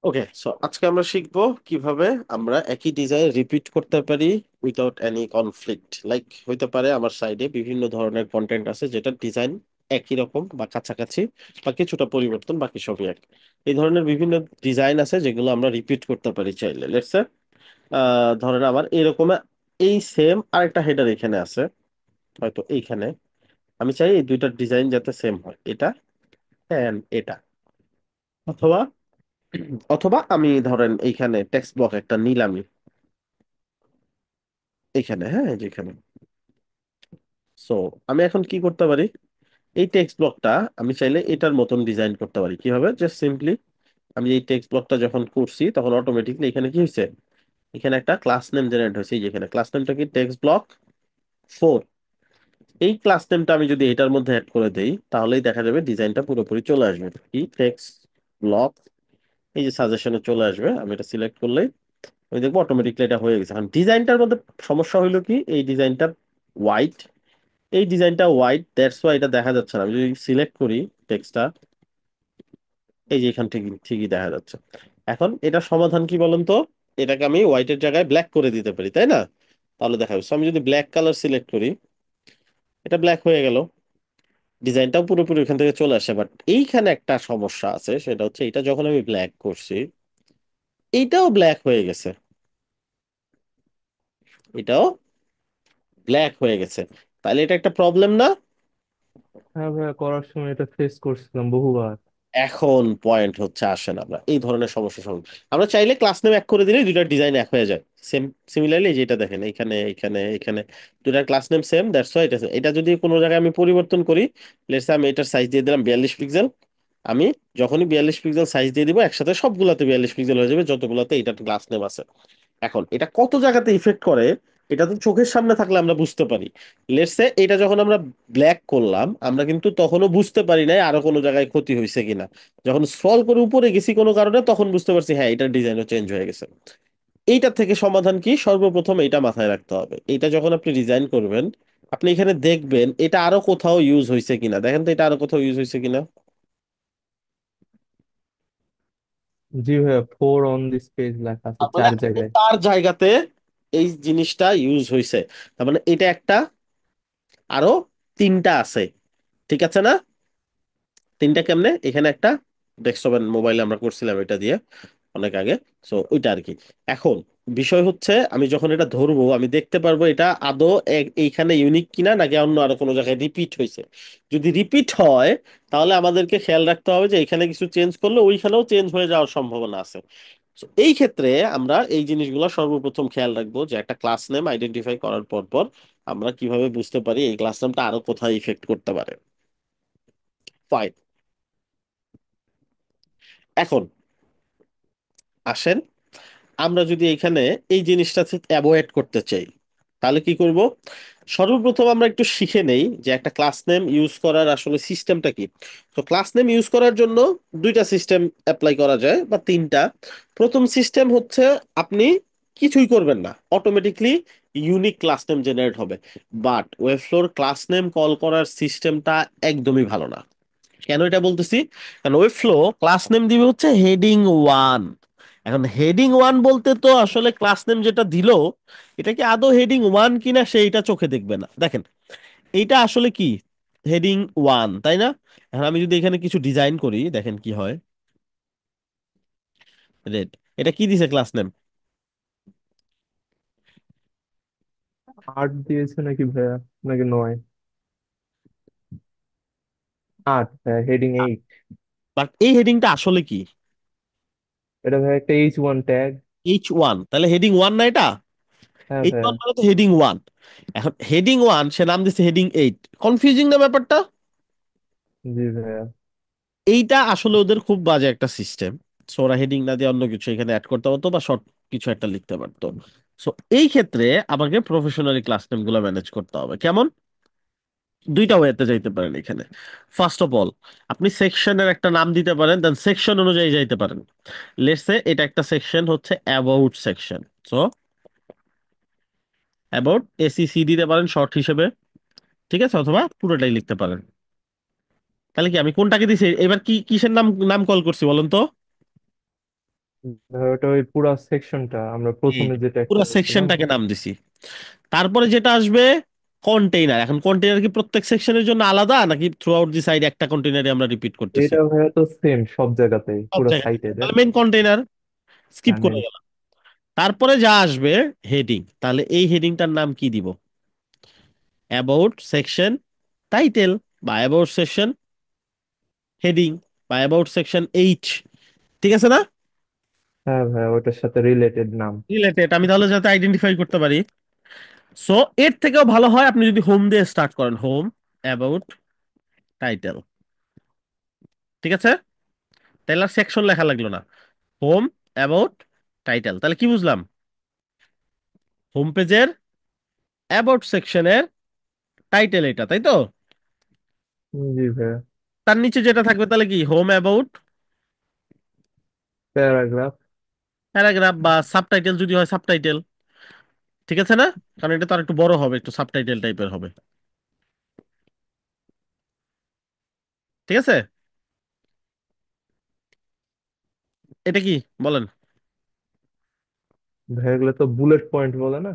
ওকে, so আজকে আমরা শিখবো কিভাবে আমরা একই ডিজাইন রিপিট করতে পারি উইদাউট এনি কনফ্লিক্ট। লাইক হইতে পারে আমার সাইডে বিভিন্ন ধরনের কন্টেন্ট আছে যেটা ডিজাইন একই রকম বা কাছাকাছি বা কিছুটা পরিবর্তন, বাকি সবই এক। এই ধরনের বিভিন্ন ডিজাইন আছে যেগুলো আমরা রিপিট করতে পারি চাইলে। লেটস সে ধরেন আমার এরকম এই সেম আরেকটা হেডার এখানে আছে, হয়তো এইখানে। আমি চাই এই দুইটার ডিজাইন যাতে সেম হয়, এটা and এটা। অথবা অথবা আমি ধরেন এইখানে টেক্সট ব্লক একটা নিলামই এইখানে, হ্যাঁ যেখানে। সো আমি এখন কি করতে পারি, এই টেক্সট ব্লকটা আমি চাইলে এটার মতন ডিজাইন করতে পারি। কিভাবে? জাস্ট সিম্পলি আমি এই টেক্সট ব্লকটা যখন করছি তখন অটোমেটিকলি এখানে কি হয়েছে, এখানে একটা ক্লাস নেম জেনারেট হয়েছে। এই যেখানে ক্লাস নেমটা কি টেক্সট ব্লক 4। এই ক্লাস নেমটা আমি যদি এটার মধ্যে অ্যাড করে দেই তাহলেই দেখা যাবে ডিজাইনটা পুরোপুরি চলে আসবে। কি টেক্সট ব্লক, এই যে সাজেশনে চলে আসবে। আমি এটা সিলেক্ট করলেই আমি দেখবো অটোমেটিকলি এটা হয়ে গেছে। এখন ডিজাইনটার মধ্যে সমস্যা হইলো কি, এই ডিজাইনটা হোয়াইট, এই ডিজাইনটা হোয়াইট, দ্যাটস ওয়াই এটা দেখা যাচ্ছে না। আমি যদি সিলেক্ট করি টেক্সটটা, এই যে এখান থেকে ঠিকই দেখা যাচ্ছে। এখন এটা সমাধান কি বলেন তো, এটাকে আমি হোয়াইটের জায়গায় ব্ল্যাক করে দিতে পারি, তাই না? তাহলে দেখা যাচ্ছে আমি যদি ব্ল্যাক কালার সিলেক্ট করি, এটা ব্ল্যাক হয়ে গেল, ডিজাইনটাও পুরোপুরি এখান থেকে চলে আসে। বাট এইখানে একটা সমস্যা আছে, সেটা হচ্ছে এটা যখন আমি ব্ল্যাক করছি এইটাও ব্ল্যাক হয়ে গেছে, এটাও ব্ল্যাক হয়ে গেছে। তাহলে এটা একটা প্রবলেম না? হ্যাঁ ভাইয়া, করার সময় এটা ফেস করছিলাম বহুবার। এখন পয়েন্ট হচ্ছে, আসেন আমরা এই ধরনের সমস্যা সমাধান। আমরা চাইলে ক্লাস নেম এক করে দিলে দুইটা ডিজাইন এক হয়ে যায়। সেম সিমিলারলি যেটা দেখেন এখানে এখানে এখানে দুইটা class name same, that's why এটা এটা যদি কোনো জায়গায় আমি পরিবর্তন করি, লেটস সে আমি এটার সাইজ দিয়ে দিলাম 42 পিক্সেল। আমি যখনই 42 পিক্সেল সাইজ দিয়ে দিব একসাথে সবগুলাতে 42 পিক্সেল হয়ে যাবে যতগুলাতে এটা ক্লাস নেম আছে। এখন এটা কত জায়গাতে ইফেক্ট করে এটা তো চোখের সামনে থাকলে আমরা বুঝতে পারি। লেটস সে এটা যখন আমরা ব্ল্যাক করলাম আমরা কিন্তু তখনও বুঝতে পারি নাই আরো কোনো জায়গায় ক্ষতি হয়েছে কিনা। যখন স্ক্রল করে উপরে গেছি কোনো কারণে তখন বুঝতে পারছি হ্যাঁ এটার ডিজাইনও চেঞ্জ হয়ে গেছে। এইটার থেকে সমাধান কি, সর্বপ্রথম এটা মাথায় রাখতে হবে। এটা যখন আপনি ডিজাইন করবেন আপনি এখানে দেখবেন এটা আরো কোথাও ইউজ হয়েছে কিনা। দেখেন তো এটা আরো কোথাও ইউজ হয়েছে কিনা। জি ভাইয়া, 4 অন দিস পেজ লেখা আছে তার মানে 4 জায়গায়। তার জায়গাতে এই জিনিসটা ইউজ হয়েছে। তার মানে এটা একটা, আরো তিনটা আছে, ঠিক আছে না? তিনটা কেমনে, এখানে একটা ডেস্কটপ এন্ড মোবাইলে আমরা করছিলাম এটা দিয়ে অনেক আগে। সো ওইটা আর কি। এখন বিষয় হচ্ছে আমি যখন এটা ধরবো আমি দেখতে পারবো এটা আদৌ এইখানে ইউনিক কিনা নাকি অন্য আরো কোনো জায়গায় রিপিট হয়েছে। যদি রিপিট হয় তাহলে আমাদেরকে খেয়াল রাখতে হবে যে এখানে কিছু চেঞ্জ করলে ওইখানেও চেঞ্জ হয়ে যাওয়ার সম্ভাবনা আছে। So, এই ক্ষেত্রে আমরা এই জিনিসগুলো সর্বপ্রথম খেয়াল রাখবো যে একটা ক্লাস নেম আইডেন্টিফাই করার পর পর আমরা কিভাবে বুঝতে পারি এই ক্লাস নেমটা আরো কোথায় ইফেক্ট করতে পারে। ফাইন। এখন আসেন আমরা যদি এখানে এই জিনিসটা অ্যাভয়েড করতে চাই তাহলে কি করব। সর্বপ্রথম আমরা একটু শিখে নেই যে একটা ক্লাস নেম ইউজ করার আসলে সিস্টেমটা কি। তো ক্লাস নেম ইউজ করার জন্য দুইটা সিস্টেম অ্যাপ্লাই করা যায় বা তিনটা। প্রথম সিস্টেম হচ্ছে আপনি কিছুই করবেন না, automatically unique class name generate হবে। বাট ওয়েবফ্লোর ক্লাস নেম কল করার সিস্টেমটা একদমই ভালো না। কেন এটা বলতেছি, কারণ ওয়েব ফ্লো ক্লাস নেম দিবে হচ্ছে হেডিং 1। এখন হেডিং 1 বলতে তো আসলে ক্লাস নেম যেটা দিল এটা কি আদৌ হেডিং 1 কিনা সেইটা চোখে দেখবে না। দেখেন এইটা আসলে কি হেডিং 1, তাই না? এখন আমি যদি এখানে কিছু ডিজাইন করি দেখেন কি হয়। রেড, এটা কি দিছে ক্লাস নেম? 8 দিয়েছে নাকি ভাইয়া, নাকি 9? 8 ভাইয়া, হেডিং 8। বাট এই হেডিংটা আসলে কি? এটা ভাইয়া একটা H1 ট্যাগ। H1, তাহলে হেডিং 1 না এটা? হ্যাঁ ভাইয়া। H1 মানে তো হেডিং 1। এখন হেডিং 1 সে নাম দিচ্ছে হেডিং 8, কনফিউজিং না ব্যাপারটা? জি ভাইয়া। এইটা আসলে ওদের খুব বাজে একটা সিস্টেম। সো ওরা হেডিং না দিয়ে অন্য কিছু এখানে অ্যাড করতে পারতো বা শর্ট কিছু একটা লিখতে পারতো। সো এই ক্ষেত্রে আমাকে প্রফেশনালি ক্লাস নেম গুলো ম্যানেজ করতে হবে। কেমন? দুইটা ওয়েতে যাইতে পারেন এখানে। ফার্স্ট অফ অল আপনি সেকশনের একটা নাম দিতে পারেন, দেন সেকশন অনুযায়ী যাইতে পারেন। লেটস সে এটা একটা সেকশন হচ্ছে about section. So about ACC দিতে পারেন শর্ট হিসেবে, ঠিক আছে? অথবা পুরোটাই লিখতে পারেন। তাহলে কি আমি কোনটাকে দিছি এবার, কি কিসের নাম নাম কল করছি বলেন তো? ওটা ওই পুরা সেকশনটা আমরা এই প্রথমে যেটা একটা পুরো বলছিলাম। সেকশনটাকে নাম দিছি। তারপরে যেটা আসবে কন্টেইনার। এখন কন্টেইনার কি প্রত্যেক সেকশনের জন্য আলাদা, নাকি থ্রু আউট দি সাইড একটা কন্টেইনারে আমরা রিপিট করতেছি? এটা ভাইয়া তো সেম সব জায়গাতেই সব পুরো জায়গায়। সাইটে, তাই তাহলে না? মেইন কন্টেইনার স্কিপ হ্যাঁ, করে মেন। গেলাম। তারপরে যা আসবে হেডিং। তাহলে এই হেডিংটার নাম কি দিব? অ্যাবাউট সেকশন টাইটেল, বা অ্যাবাউট সেকশন হেডিং, বা অ্যাবাউট সেকশন এইচ। ঠিক আছে না? হ্যাঁ ভাইয়া, ওটার সাথে রিলেটেড নাম। রিলেটেড আমি তাহলে যাতে আইডেন্টিফাই করতে পারি। সো এর থেকেও ভালো হয় আপনি যদি হোম দিয়ে স্টার্ট করেন, হোম অ্যাবাউট টাইটেল। ঠিক আছে? তাহলে আর সেকশন লেখা লাগলো না, হোম অ্যাবাউট টাইটেল। তাহলে কি বুঝলাম? হোম পেজের অ্যাবাউট সেকশনের টাইটেল এটা, তাই তো? জি ভাইয়া। তার নিচে যেটা থাকবে তাহলে কি, হোম অ্যাবাউট প্যারাগ্রাফ। প্যারাগ্রাফ, বা সাবটাইটেল যদি হয় সাবটাইটেল। ঠিক আছে না? কারণ এটা তো আর একটু বড় হবে, একটু সাবটাইটেল টাইপের হবে। ঠিক আছে? এটা কি বলেন? ভাইয়া এগুলো তো বুলেট পয়েন্ট বলে না?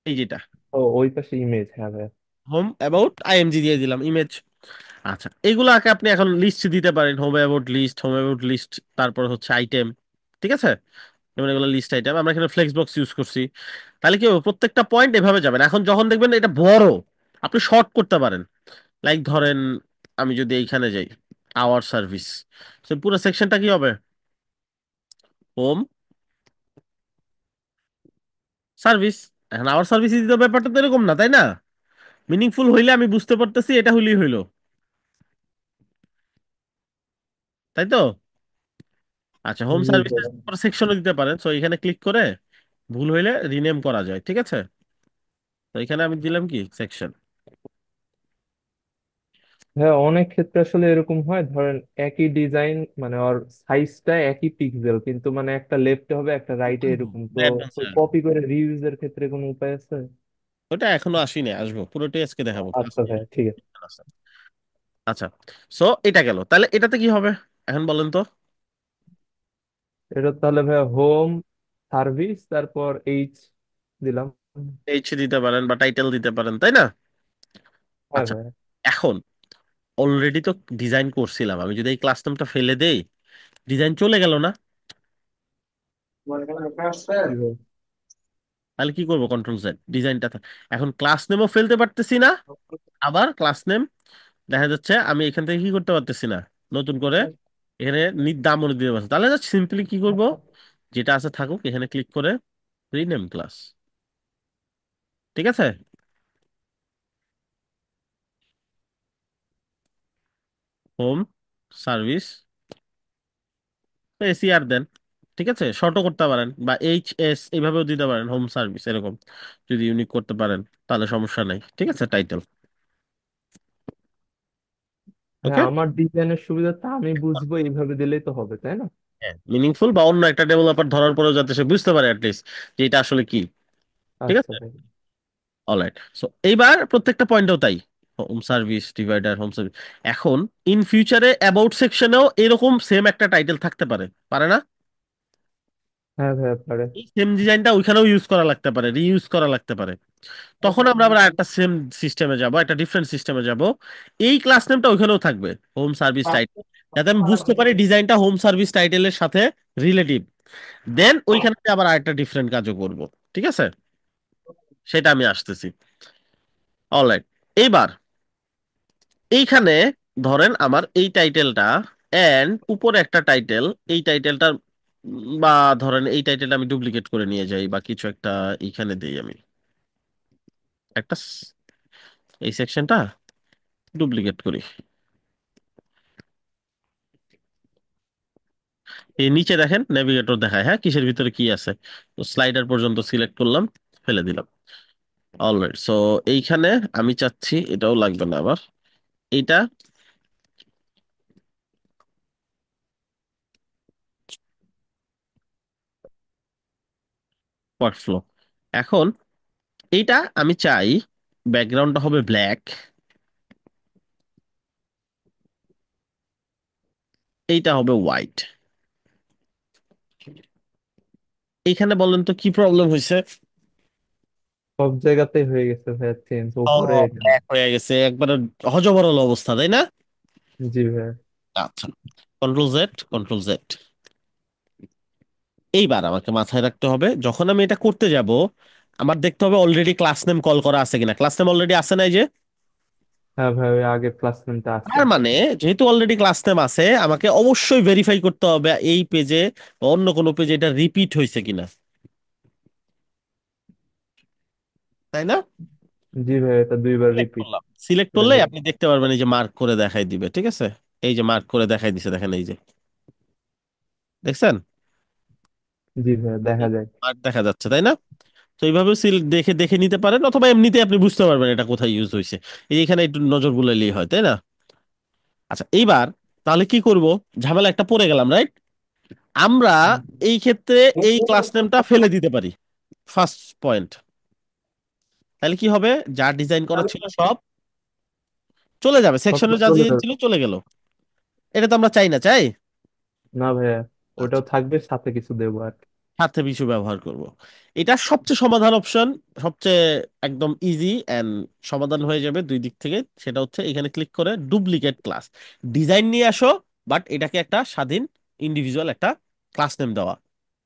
এই যেটা ও, ওই পাশে ইমেজ, হ্যাঁ ভাইয়া। হোম অ্যাবাউট আইএমজি দিয়ে দিলাম, ইমেজ। আচ্ছা, এগুলোকে আপনি এখন লিস্ট দিতে পারেন, home about list, home about list, তারপর হচ্ছে আইটেম। ঠিক আছে? যেমন এগুলো লিস্ট আইটেম, আমরা এখানে ফ্লেক্স বক্স ইউজ করছি। তাহলে কি হবে, প্রত্যেকটা পয়েন্ট এভাবে যাবেন। এখন যখন দেখবেন এটা বড়, আপনি শর্ট করতে পারেন। লাইক ধরেন, আমি যদি এইখানে যাই, আওয়ার সার্ভিস, পুরো সেকশনটা কি হবে? Home service. এখন আওয়ার সার্ভিস দিতে, ব্যাপারটা তো এরকম না, তাই না? মিনিংফুল হইলে আমি বুঝতে পারতেছি এটা হইলেই হইলো, তাই তো? আচ্ছা, হোম জি সার্ভিসেস ভাইয়া। সেকশনও দিতে পারেন, সো এখানে ক্লিক করে ভুল হইলে রিনেম করা যায়। ঠিক আছে? তো এখানে আমি দিলাম কি, সেকশন। হ্যাঁ, অনেক ক্ষেত্রে আসলে এরকম হয়, ধরেন একই ডিজাইন, মানে ওর সাইজটা একই পিক্সেল, কিন্তু মানে একটা লেফটে হবে একটা রাইটে, এরকম তো। অ্যাডভান্স। ওই কপি করে রিইউজের ক্ষেত্রে কোনো উপায় আছে? ওটা এখনো আসিনি, আসবো, পুরোটাই আজকে দেখাবো ক্লাস আচ্ছা নিয়ে। ভাই, ঠিক আছে। আচ্ছা, সো এটা গেল, তাহলে এটাতে কি হবে এখন বলেন তো? এটা তাহলে ভাইয়া হোম সার্ভিস, তারপর এইচ দিলাম। এইচ দিতে পারেন বা টাইটেল দিতে পারেন, তাই না? হ্যাঁ আচ্ছা, ভাইয়া। এখন অলরেডি তো ডিজাইন করছিলাম, আমি যদি এই ক্লাস নামটা ফেলে দেই, ডিজাইন চলে গেল না? জি ভাই। তাহলে কি করবো, কন্ট্রোল জেড, ডিজাইনটা এখন ক্লাস নেমও ফেলতে পারতেছি না। আবার ক্লাস নেম দেখা যাচ্ছে আমি এখান থেকে কি করতে পারতেছি না, নতুন করে এখানে দামও দিতে পারছি। তাহলে জাস্ট সিম্পলি কি করব, যেটা আছে থাকুক, এখানে ক্লিক করে রিনেম ক্লাস। ঠিক আছে? হোম সার্ভিস এসিআর দেন। ঠিক আছে, শর্টও করতে পারেন, বা এইচ এস এইভাবেও দিতে পারেন, হোম সার্ভিস এরকম যদি ইউনিক করতে পারেন তাহলে সমস্যা নাই। ঠিক আছে, টাইটেল। হ্যাঁ, ওকে। আমার ডিজাইনের সুবিধাটা আমি বুঝবো এইভাবে দিলেই তো হবে, তাই না? হ্যাঁ, মিনিংফুল, বা অন্য একটা ডেভেলপার ধরার পরেও যাতে সে বুঝতে পারে অ্যাটলিস্ট যে এটা আসলে কি। ঠিক আচ্ছা আছে, ভাই। অলরাইট। সো এইবার প্রত্যেকটা পয়েন্টও তাই, home service divider, home service. এখন ইন ফিউচারে অ্যাবাউট সেকশনেও এরকম সেম একটা টাইটেল থাকতে পারে, পারে না? হ্যাঁ ভাইয়া, পারে। এই সেম ডিজাইনটা ওইখানেও ইউজ করা লাগতে পারে, রিইউজ করা লাগতে পারে। তখন আমরা আবার একটা সেম সিস্টেমে যাব, একটা ডিফারেন্ট সিস্টেমে যাব। এই ক্লাস নেমটা ওইখানেও থাকবে, হোম সার্ভিস টাইটেল, যাতে আমি বুঝতে পারি ডিজাইনটা হোম সার্ভিস টাইটেলের সাথে রিলেটিভ। দেন ওইখানে আমি আবার আরেকটা ডিফারেন্ট কাজও করব। ঠিক আছে? সেটা আমি আসতেছি। অলরাইট। এইবার এইখানে ধরেন আমার এই টাইটেলটা, এন্ড উপরে একটা টাইটেল, এই টাইটেলটা, বা ধরেন এই টাইটেলটা আমি ডুপ্লিকেট করে নিয়ে যাই বা কিছু একটা এইখানে দেই আমি, একটা এই সেকশনটা ডুপ্লিকেট করি। এই নিচে দেখেন নেভিগেটর দেখায়, হ্যাঁ, কিসের ভিতরে কি আছে। তো স্লাইডার পর্যন্ত সিলেক্ট করলাম, ফেলে দিলাম। অলরাইট, সো এইখানে আমি চাচ্ছি, এটাও লাগবে না আবার, এইটা ওয়ার্কফ্লো। এখন এইটা আমি চাই ব্যাকগ্রাউন্ডটা হবে ব্ল্যাক, এইটা হবে হোয়াইট। এইখানে বলেন তো কি প্রবলেম হয়েছে? সব জায়গাতেই হয়ে গেছে ভাইয়া চেঞ্জ, উপরে সব এটা। ব্ল্যাক হয়ে গেছে একবারে, হযবরল অবস্থা, তাই না? জি ভাইয়া। আচ্ছা, কন্ট্রোল জেড, কন্ট্রোল জেড। এইবার আমাকে মাথায় রাখতে হবে যখন আমি এটা করতে যাব, আমার দেখতে হবে অলরেডি ক্লাস নেম কল করা আছে কিনা। ক্লাস নেম অলরেডি আছে নাই যে? হ্যাঁ ভাই, ওই আগের প্লাসমেন্টটা আছে। তার মানে যেহেতু অলরেডি ক্লাস নেম আছে, আমাকে অবশ্যই ভেরিফাই করতে হবে এই পেজে বা অন্য কোনো পেজে এটা রিপিট হয়েছে কিনা, তাই না? জি ভাই, এটা দুইবার সিলেক্ট রিপিট। করলাম, সিলেক্ট এটা করলে দেখ। আপনি দেখতে পারবেন এই যে মার্ক করে দেখাই দিবে, ঠিক আছে? এই যে মার্ক করে দেখাই দিছে, দেখেন এই যে, দেখছেন? জি ভাইয়া, দেখা যায়। মার্ক দেখা যাচ্ছে, তাই না? তো এইভাবে সিল দেখে দেখে নিতে পারেন, অথবা এমনিতে আপনি বুঝতে পারবেন এটা কোথায় ইউজ হয়েছে। এই যে এখানে একটু নজর বুলাইলেই হয়, তাই না? আচ্ছা, এইবার তাহলে কি করব? ঝামেলা একটা পড়ে গেলাম, রাইট? আমরা এই ক্ষেত্রে এই ক্লাস নেমটা ফেলে দিতে পারি, ফার্স্ট পয়েন্ট। তাহলে কি হবে? যা ডিজাইন করা ছিল সব চলে যাবে, সব সেকশনে যা চলে ডিজাইন যাবে। ছিল চলে গেল। এটা তো আমরা চাই না, চাই? না ভাইয়া, আচ্ছা, ওটাও থাকবে, সাথে কিছু দেবো আর কি। সাথে কিছু ব্যবহার করব। এটা সবচেয়ে সমাধান অপশন, সবচেয়ে একদম ইজি এন্ড সমাধান হয়ে যাবে দুই দিক থেকে। সেটা হচ্ছে এখানে ক্লিক করে ডুপ্লিকেট ক্লাস, ডিজাইন নিয়ে আসো, বাট এটাকে একটা স্বাধীন ইন্ডিভিজুয়াল একটা ক্লাস নেম দেওয়া।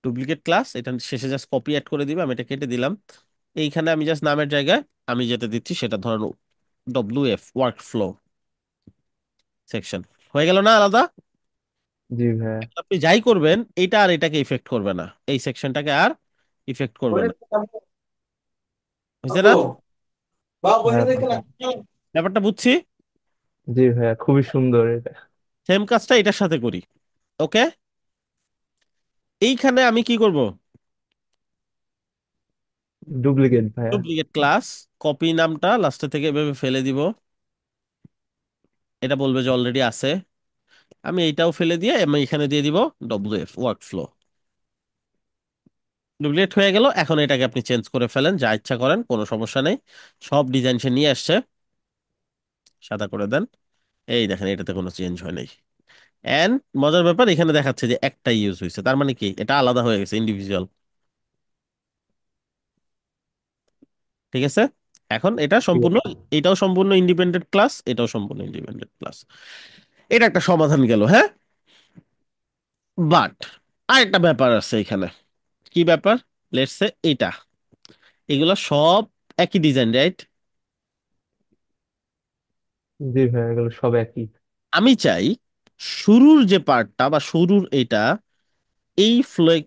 ডুপ্লিকেট ক্লাস, এটা শেষে জাস্ট কপি অ্যাড করে দিবে, আমি এটা কেটে দিলাম। এইখানে আমি জাস্ট নামের জায়গায় আমি যেটা দিচ্ছি সেটা ধরুন W F, work flow section. হয়ে গেল না আলাদা? জি ভাইয়া। আপনি যাই করবেন এটা আর এটাকে ইফেক্ট করবে না, এই সেকশনটাকে আর ইফেক্ট করবে না, বুঝছে না? হ্যাঁ ভাইয়া। ব্যাপারটা বুঝছি। জি ভাইয়া, খুবই সুন্দর এটা। সেম কাজটা এটার সাথে করি। ওকে, এইখানে আমি কি করব? ডুপ্লিকেট ভাইয়া। ডুপ্লিকেট ক্লাস, কপি নামটা লাস্টে থেকে এভাবে ফেলে দিব। এটা বলবে যে অলরেডি আছে। আমি এইটাও ফেলে দিয়ে আমি এখানে দিয়ে দিব W F, work flow. Duplicate হয়ে গেল। এখন এটাকে আপনি চেঞ্জ করে ফেলেন, যা ইচ্ছা করেন, কোনো সমস্যা নেই। সব ডিজাইন সে নিয়ে আসছে, সাদা করে দেন। এই দেখেন এটাতে কোনো চেঞ্জ হয় নাই। এন্ড মজার ব্যাপার, এখানে দেখাচ্ছে যে একটা ইউজ হয়েছে, তার মানে কি এটা আলাদা হয়ে গেছে, ইন্ডিভিজুয়াল। ঠিক আছে? এখন এটা সম্পূর্ণ, এটাও সম্পূর্ণ ইন্ডিপেন্ডেন্ট ক্লাস, এটাও সম্পূর্ণ ইন্ডিপেন্ডেন্ট ক্লাস। এটা একটা সমাধান গেল, হ্যাঁ। বাট আরেকটা ব্যাপার আছে এখানে। কি ব্যাপার? লেটস সে এটা, এগুলা সব একই ডিজাইন, রাইট? জি ভাইয়া, এগুলো সব একই। আমি চাই শুরুর যে পার্টটা বা শুরুর এটা, এই ফ্লেক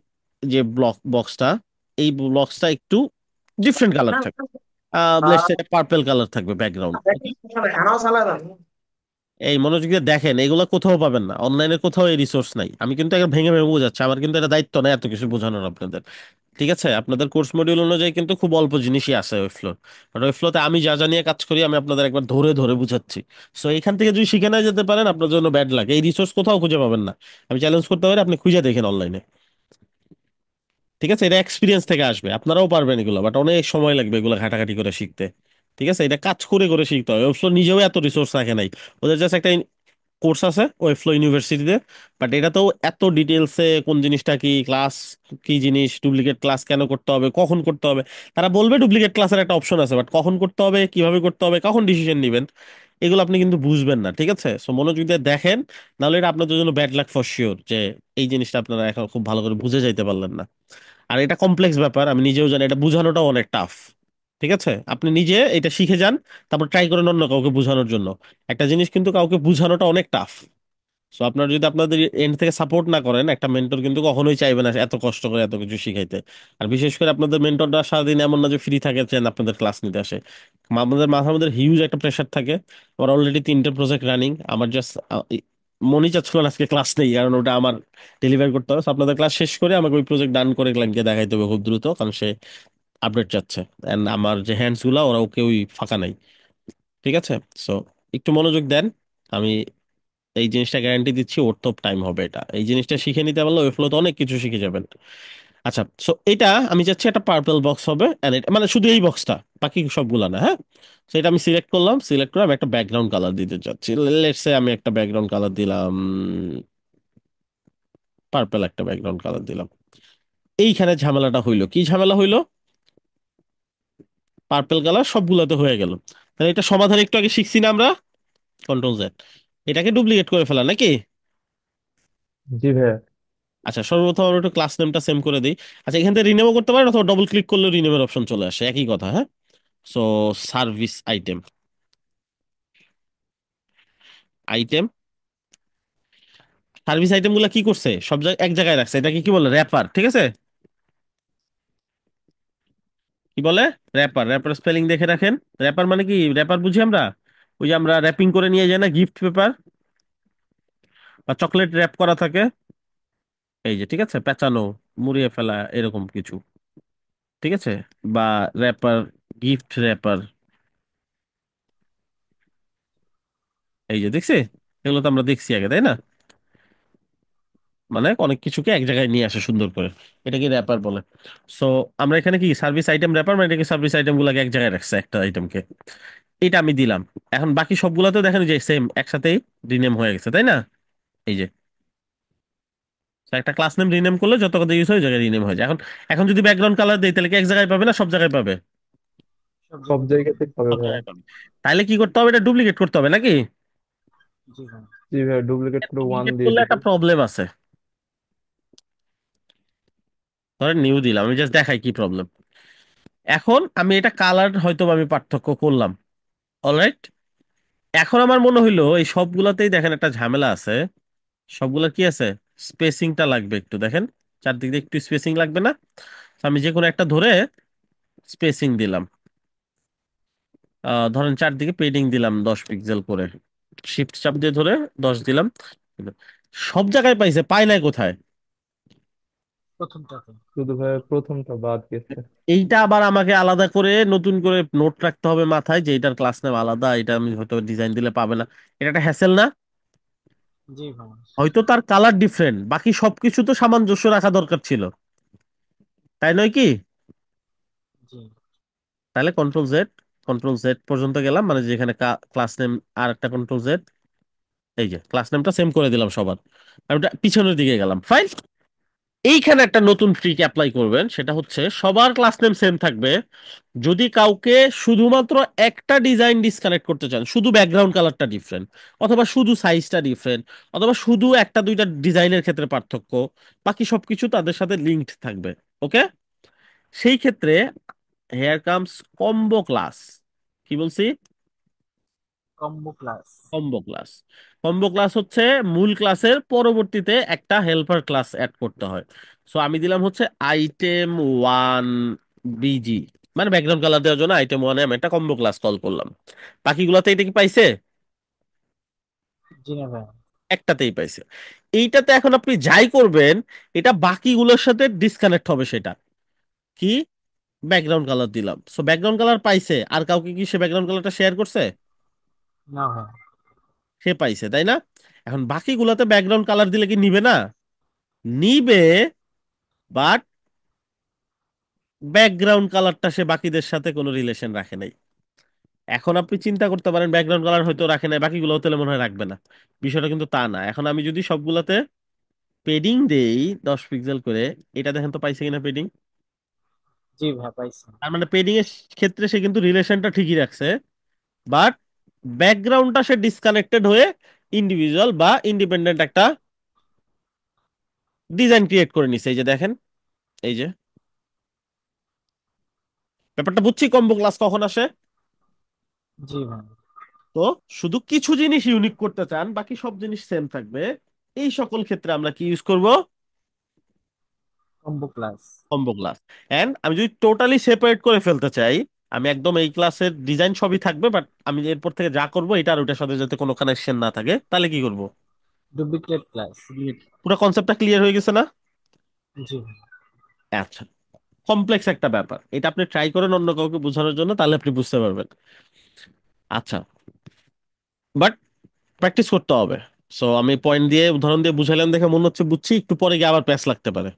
যে বক্সটা, এই বক্সটা একটু ডিফারেন্ট কালার থাকবে। লেটস সে পার্পল কালার থাকবে ব্যাকগ্রাউন্ড। এই মনোযোগ দিয়ে দেখেন, এগুলো কোথাও পাবেন না, অনলাইনে কোথাও এই রিসোর্স নাই। আমি কিন্তু একটা ভেঙে ভেঙে বোঝাচ্ছি, আমার কিন্তু এটা দায়িত্ব না এত কিছু বোঝানোর আপনাদের। ঠিক আছে? আপনাদের কোর্স মডিউল অনুযায়ী কিন্তু খুব অল্প জিনিসই আছে ওই ফ্লোর, বাট ওই ফ্লোতে আমি যা যা নিয়ে কাজ করি আমি আপনাদের একবার ধরে ধরে বুঝাচ্ছি। সো এখান থেকে যদি শিখে না যেতে পারেন আপনার জন্য ব্যাড লাগে, এই রিসোর্স কোথাও খুঁজে পাবেন না। আমি চ্যালেঞ্জ করতে পারি, আপনি খুঁজে দেখেন অনলাইনে। ঠিক আছে? এটা এক্সপিরিয়েন্স থেকে আসবে, আপনারাও পারবেন এগুলো, বাট অনেক সময় লাগবে এগুলো ঘাটাঘাটি করে শিখতে। ঠিক আছে? এটা কাজ করে করে শিখতে হয়। ওয়েবফ্লো নিজেও এত রিসোর্স রাখে নাই, ওদের জাস্ট একটা কোর্স আছে ওয়েবফ্লো ইউনিভার্সিটিতে, বাট এটাতেও এত ডিটেলসে কোন জিনিসটা কি, ক্লাস কি জিনিস, ডুপ্লিকেট ক্লাস কেন করতে হবে, কখন করতে হবে। তারা বলবে ডুপ্লিকেট ক্লাসের একটা অপশন আছে, বাট কখন করতে হবে, কিভাবে করতে হবে, কখন ডিসিশন নেবেন, এগুলো আপনি কিন্তু বুঝবেন না। ঠিক আছে? সো মনোযোগ দিয়ে দেখেন, নাহলে এটা আপনাদের জন্য ব্যাড লাক ফর শিওর, যে এই জিনিসটা আপনারা এখন খুব ভালো করে বুঝে যাইতে পারলেন না। আর এটা কমপ্লেক্স ব্যাপার, আমি নিজেও জানি, এটা বোঝানোটাও অনেক টাফ। ঠিক আছে? আপনি নিজে এটা শিখে যান, তারপর ট্রাই করেন অন্য কাউকে বোঝানোর জন্য। একটা জিনিস কিন্তু কাউকে বোঝানোটা অনেক টাফ। সো আপনারা যদি আপনাদের এন্ড থেকে সাপোর্ট না করেন, একটা মেন্টর কিন্তু কখনোই চাইবে না এত কষ্ট করে এত কিছু শিখাইতে। আর বিশেষ করে আপনাদের মেন্টররা সারাদিন এমন না যে ফ্রি থাকে চেন আপনাদের ক্লাস নিতে আসে। আমাদের মাথার মধ্যে হিউজ একটা প্রেশার থাকে। আমার অলরেডি 3টে প্রজেক্ট রানিং, আমার জাস্ট মনই চাচ্ছিল না আজকে ক্লাস নেই, কারণ ওটা আমার ডেলিভার করতে হবে। So আপনাদের ক্লাস শেষ করে আমাকে ওই প্রজেক্ট ডান করে ক্লায়েন্টকে দেখাইতে হবে খুব দ্রুত, কারণ সে আপডেট চাচ্ছে। এন্ড আমার যে হ্যান্ডস গুলা ওরাও কেউই ফাঁকা নাই। ঠিক আছে? সো একটু মনোযোগ দেন। আমি এই জিনিসটা গ্যারান্টি দিচ্ছি, ওর তো টাইম হবে। এটা এই জিনিসটা শিখে নিতে পারলে ওই ফ্লোতে অনেক কিছু শিখে যাবেন। আচ্ছা, সো এটা আমি চাচ্ছি একটা পার্পল বক্স হবে, and এটা মানে শুধু এই বক্সটা, বাকি সবগুলা না, হ্যাঁ। সো এটা আমি সিলেক্ট করলাম, সিলেক্ট করে আমি একটা ব্যাকগ্রাউন্ড কালার দিতে চাচ্ছি। লেটস সে আমি একটা ব্যাকগ্রাউন্ড কালার দিলাম, পার্পল একটা ব্যাকগ্রাউন্ড কালার দিলাম। এইখানে ঝামেলাটা হইলো, কি ঝামেলা হইলো? পার্পেল কালার সবগুলোতে হয়ে গেল। তাহলে এটা সমাধান একটু আগে শিখছি না আমরা, কন্ট্রোল জেড, এটাকে ডুপ্লিকেট করে ফেলা নাকি? জি ভাইয়া। আচ্ছা, সর্বপ্রথম আমরা একটু ক্লাস নেমটা সেম করে দিই। আচ্ছা, এখান থেকে রিনেমও করতে পারেন অথবা ডবল ক্লিক করলে রিনেমের অপশন চলে আসে, একই কথা, হ্যাঁ। So service item, item, service item গুলা কি করছে, সব জায়গায় এক জায়গায় রাখছে, এটাকে কি বলে, র্যাপার, ঠিক আছে। কি বলে? র্যাপার। র্যাপার স্পেলিং দেখে রাখেন। র্যাপার মানে কি, র্যাপার বুঝি আমরা ওই যে আমরা র্যাপিং করে নিয়ে যাই না গিফট পেপার, বা চকলেট র্যাপ করা থাকে, এই যে, ঠিক আছে, পেঁচানো, মুড়িয়ে ফেলা, এরকম কিছু, ঠিক আছে। বা র্যাপার, গিফট র্যাপার, এই যে দেখছি, এগুলো তো আমরা দেখছি আগে, তাই না? মানে অনেক কিছুকে এক জায়গায় নিয়ে আসে সুন্দর করে, এটাকে র্যাপার বলে। সো আমরা এখানে কি সার্ভিস আইটেম র্যাপার, মানে এটাকে সার্ভিস আইটেম গুলাকে এক জায়গায় রাখছে, একটা আইটেমকে। এটা আমি দিলাম। এখন বাকি সবগুলাতে দেখেন যে সেম একসাথেই রিনেম হয়ে গেছে, তাই না? এই যে, তো একটা ক্লাস নেম রিনেম করলে যত কথা ইউজ হয় ওই জায়গায় রিনেম হয়ে যায়। এখন এখন যদি ব্যাকগ্রাউন্ড কালার দেই তাহলে কি এক জায়গায় পাবে না সব জায়গায় পাবে? সব জায়গাতে হবে সব ভাইয়া। জায়গায় পাবে। তাহলে কি করতে হবে, এটা ডুপ্লিকেট করতে হবে নাকি? জি ভাইয়া, ডুপ্লিকেট করে ওয়ান ডুপ্লিকেট দিয়ে করলে দিব। একটা প্রবলেম আছে। ধরেন নিউ দিলাম, আমি জাস্ট দেখাই কি প্রবলেম। এখন আমি এটা কালার হয়তো বা আমি পার্থক্য করলাম, অলরাইট। এখন আমার মনে হইলো এই সবগুলাতেই দেখেন একটা ঝামেলা আছে। সবগুলা কি আছে, স্পেসিংটা লাগবে একটু, দেখেন চারদিক দিয়ে একটু স্পেসিং লাগবে না? তো আমি যে কোনো একটা ধরে স্পেসিং দিলাম, ধরেন চারদিকে পেডিং দিলাম 10 পিক্সেল করে, শিফট চাপ দিয়ে ধরে 10 দিলাম। সব জায়গায় পাইছে, পায় নাই কোথায়? শুধু ভাইয়া প্রথমটা বাদ গেছে। এইটা আবার আমাকে আলাদা করে নতুন করে নোট রাখতে হবে মাথায় যে এটার ক্লাস নেম আলাদা, এটা আমি হয়তো ডিজাইন দিলে পাবে না। এটা একটা হ্যাসেল না? হয়তো তার কালার ডিফারেন্ট, বাকি সবকিছু তো সামঞ্জস্য রাখা দরকার ছিল, তাই নয় কি? তাহলে কন্ট্রোল জেড, কন্ট্রোল জেড পর্যন্ত গেলাম, মানে যেখানে ক্লাস নেম, আর একটা কন্ট্রোল জেড, এই যে ক্লাস নেমটা সেম করে দিলাম সবার। আমি ওটা পিছনের দিকে গেলাম, ফাইন। এইখানে একটা নতুন ট্রিক অ্যাপ্লাই করবেন, সেটা হচ্ছে সবার ক্লাস নেম সেম থাকবে। যদি কাউকে শুধুমাত্র একটা ডিজাইন ডিসকানেক্ট করতে চান, শুধু ব্যাকগ্রাউন্ড কালারটা ডিফারেন্ট, অথবা শুধু সাইজটা ডিফারেন্ট, অথবা শুধু একটা দুইটা ডিজাইনের ক্ষেত্রে পার্থক্য, বাকি সবকিছু তাদের সাথে লিঙ্কড থাকবে, ওকে। সেই ক্ষেত্রে হেয়ার কামস কম্বো ক্লাস। কি বলছি? Combo class. কম্বো ক্লাস হচ্ছে মূল ক্লাসের পরবর্তীতে একটা হেল্পার ক্লাস অ্যাড করতে হয়। সো আমি দিলাম হচ্ছে আইটেম ওয়ান বিজি, মানে ব্যাকগ্রাউন্ড কালার দেওয়ার জন্য আইটেম ওয়ানে আমি একটা কম্বো ক্লাস কল করলাম। বাকিগুলোতে এটা কি পাইছে? একটাতেই পাইছে। এইটাতে এখন আপনি যাই করবেন, এটা বাকিগুলোর সাথে ডিসকানেক্ট হবে, সেটা কি, ব্যাকগ্রাউন্ড কালার দিলাম, সো ব্যাকগ্রাউন্ড কালার পাইছে, আর কাউকে কি সে ব্যাকগ্রাউন্ড কালারটা শেয়ার করছে? সে পাইছে, তাই না? এখন বাকিগুলোতে ব্যাকগ্রাউন্ড কালার দিলে কি নিবে না? নিবে, বাট ব্যাকগ্রাউন্ড কালারটা সে বাকিদের সাথে কোনো রিলেশন রাখে নাই। এখন আপনি চিন্তা করতে পারেন ব্যাকগ্রাউন্ড কালার হয়তো রাখে নাই, বাকিগুলো তাহলে মনে হয় রাখবে না। বিষয়টা কিন্তু তা না। এখন আমি যদি সবগুলাতে পেডিং দেই 10 পিক্সেল করে, এটা দেখেন তো পাইছে কিনা পেডিং। তার মানে পেডিং এর ক্ষেত্রে সে কিন্তু রিলেশনটা ঠিকই রাখছে, বাট ব্যাকগ্রাউন্ডটা সে ডিসকানেক্টেড হয়ে ইন্ডিভিজুয়াল বা ইন্ডিপেন্ডেন্ট একটা ডিজাইন ক্রিয়েট করে নিছে, এই যে দেখেন, এই যে ব্যাপারটা বুঝছি। কম্বো ক্লাস কখন আসে? তো শুধু কিছু জিনিস ইউনিক করতে চান, বাকি সব জিনিস সেম থাকবে, এই সকল ক্ষেত্রে আমরা কি ইউজ করব? Combo class. এন্ড আমি যদি টোটালি সেপারেট করে ফেলতে চাই, আমি একদম এই ক্লাসের ডিজাইন সবই থাকবে, বাট আমি এরপর থেকে যা করব এটা আর ওইটার সাথে যাতে কোনো কানেকশন না থাকে, তাহলে কি করব? পুরো কনসেপ্টটা ক্লিয়ার হয়ে গেছে না? আচ্ছা, কমপ্লেক্স একটা ব্যাপার, এটা আপনি ট্রাই করেন অন্য কাউকে বোঝানোর জন্য, তাহলে আপনি বুঝতে পারবেন। আচ্ছা, বাট প্র্যাকটিস করতে হবে। সো আমি পয়েন্ট দিয়ে উদাহরণ দিয়ে বুঝাইলাম দেখে মনে হচ্ছে বুঝছি, একটু পরে গিয়ে আবার প্যাচ লাগতে পারে।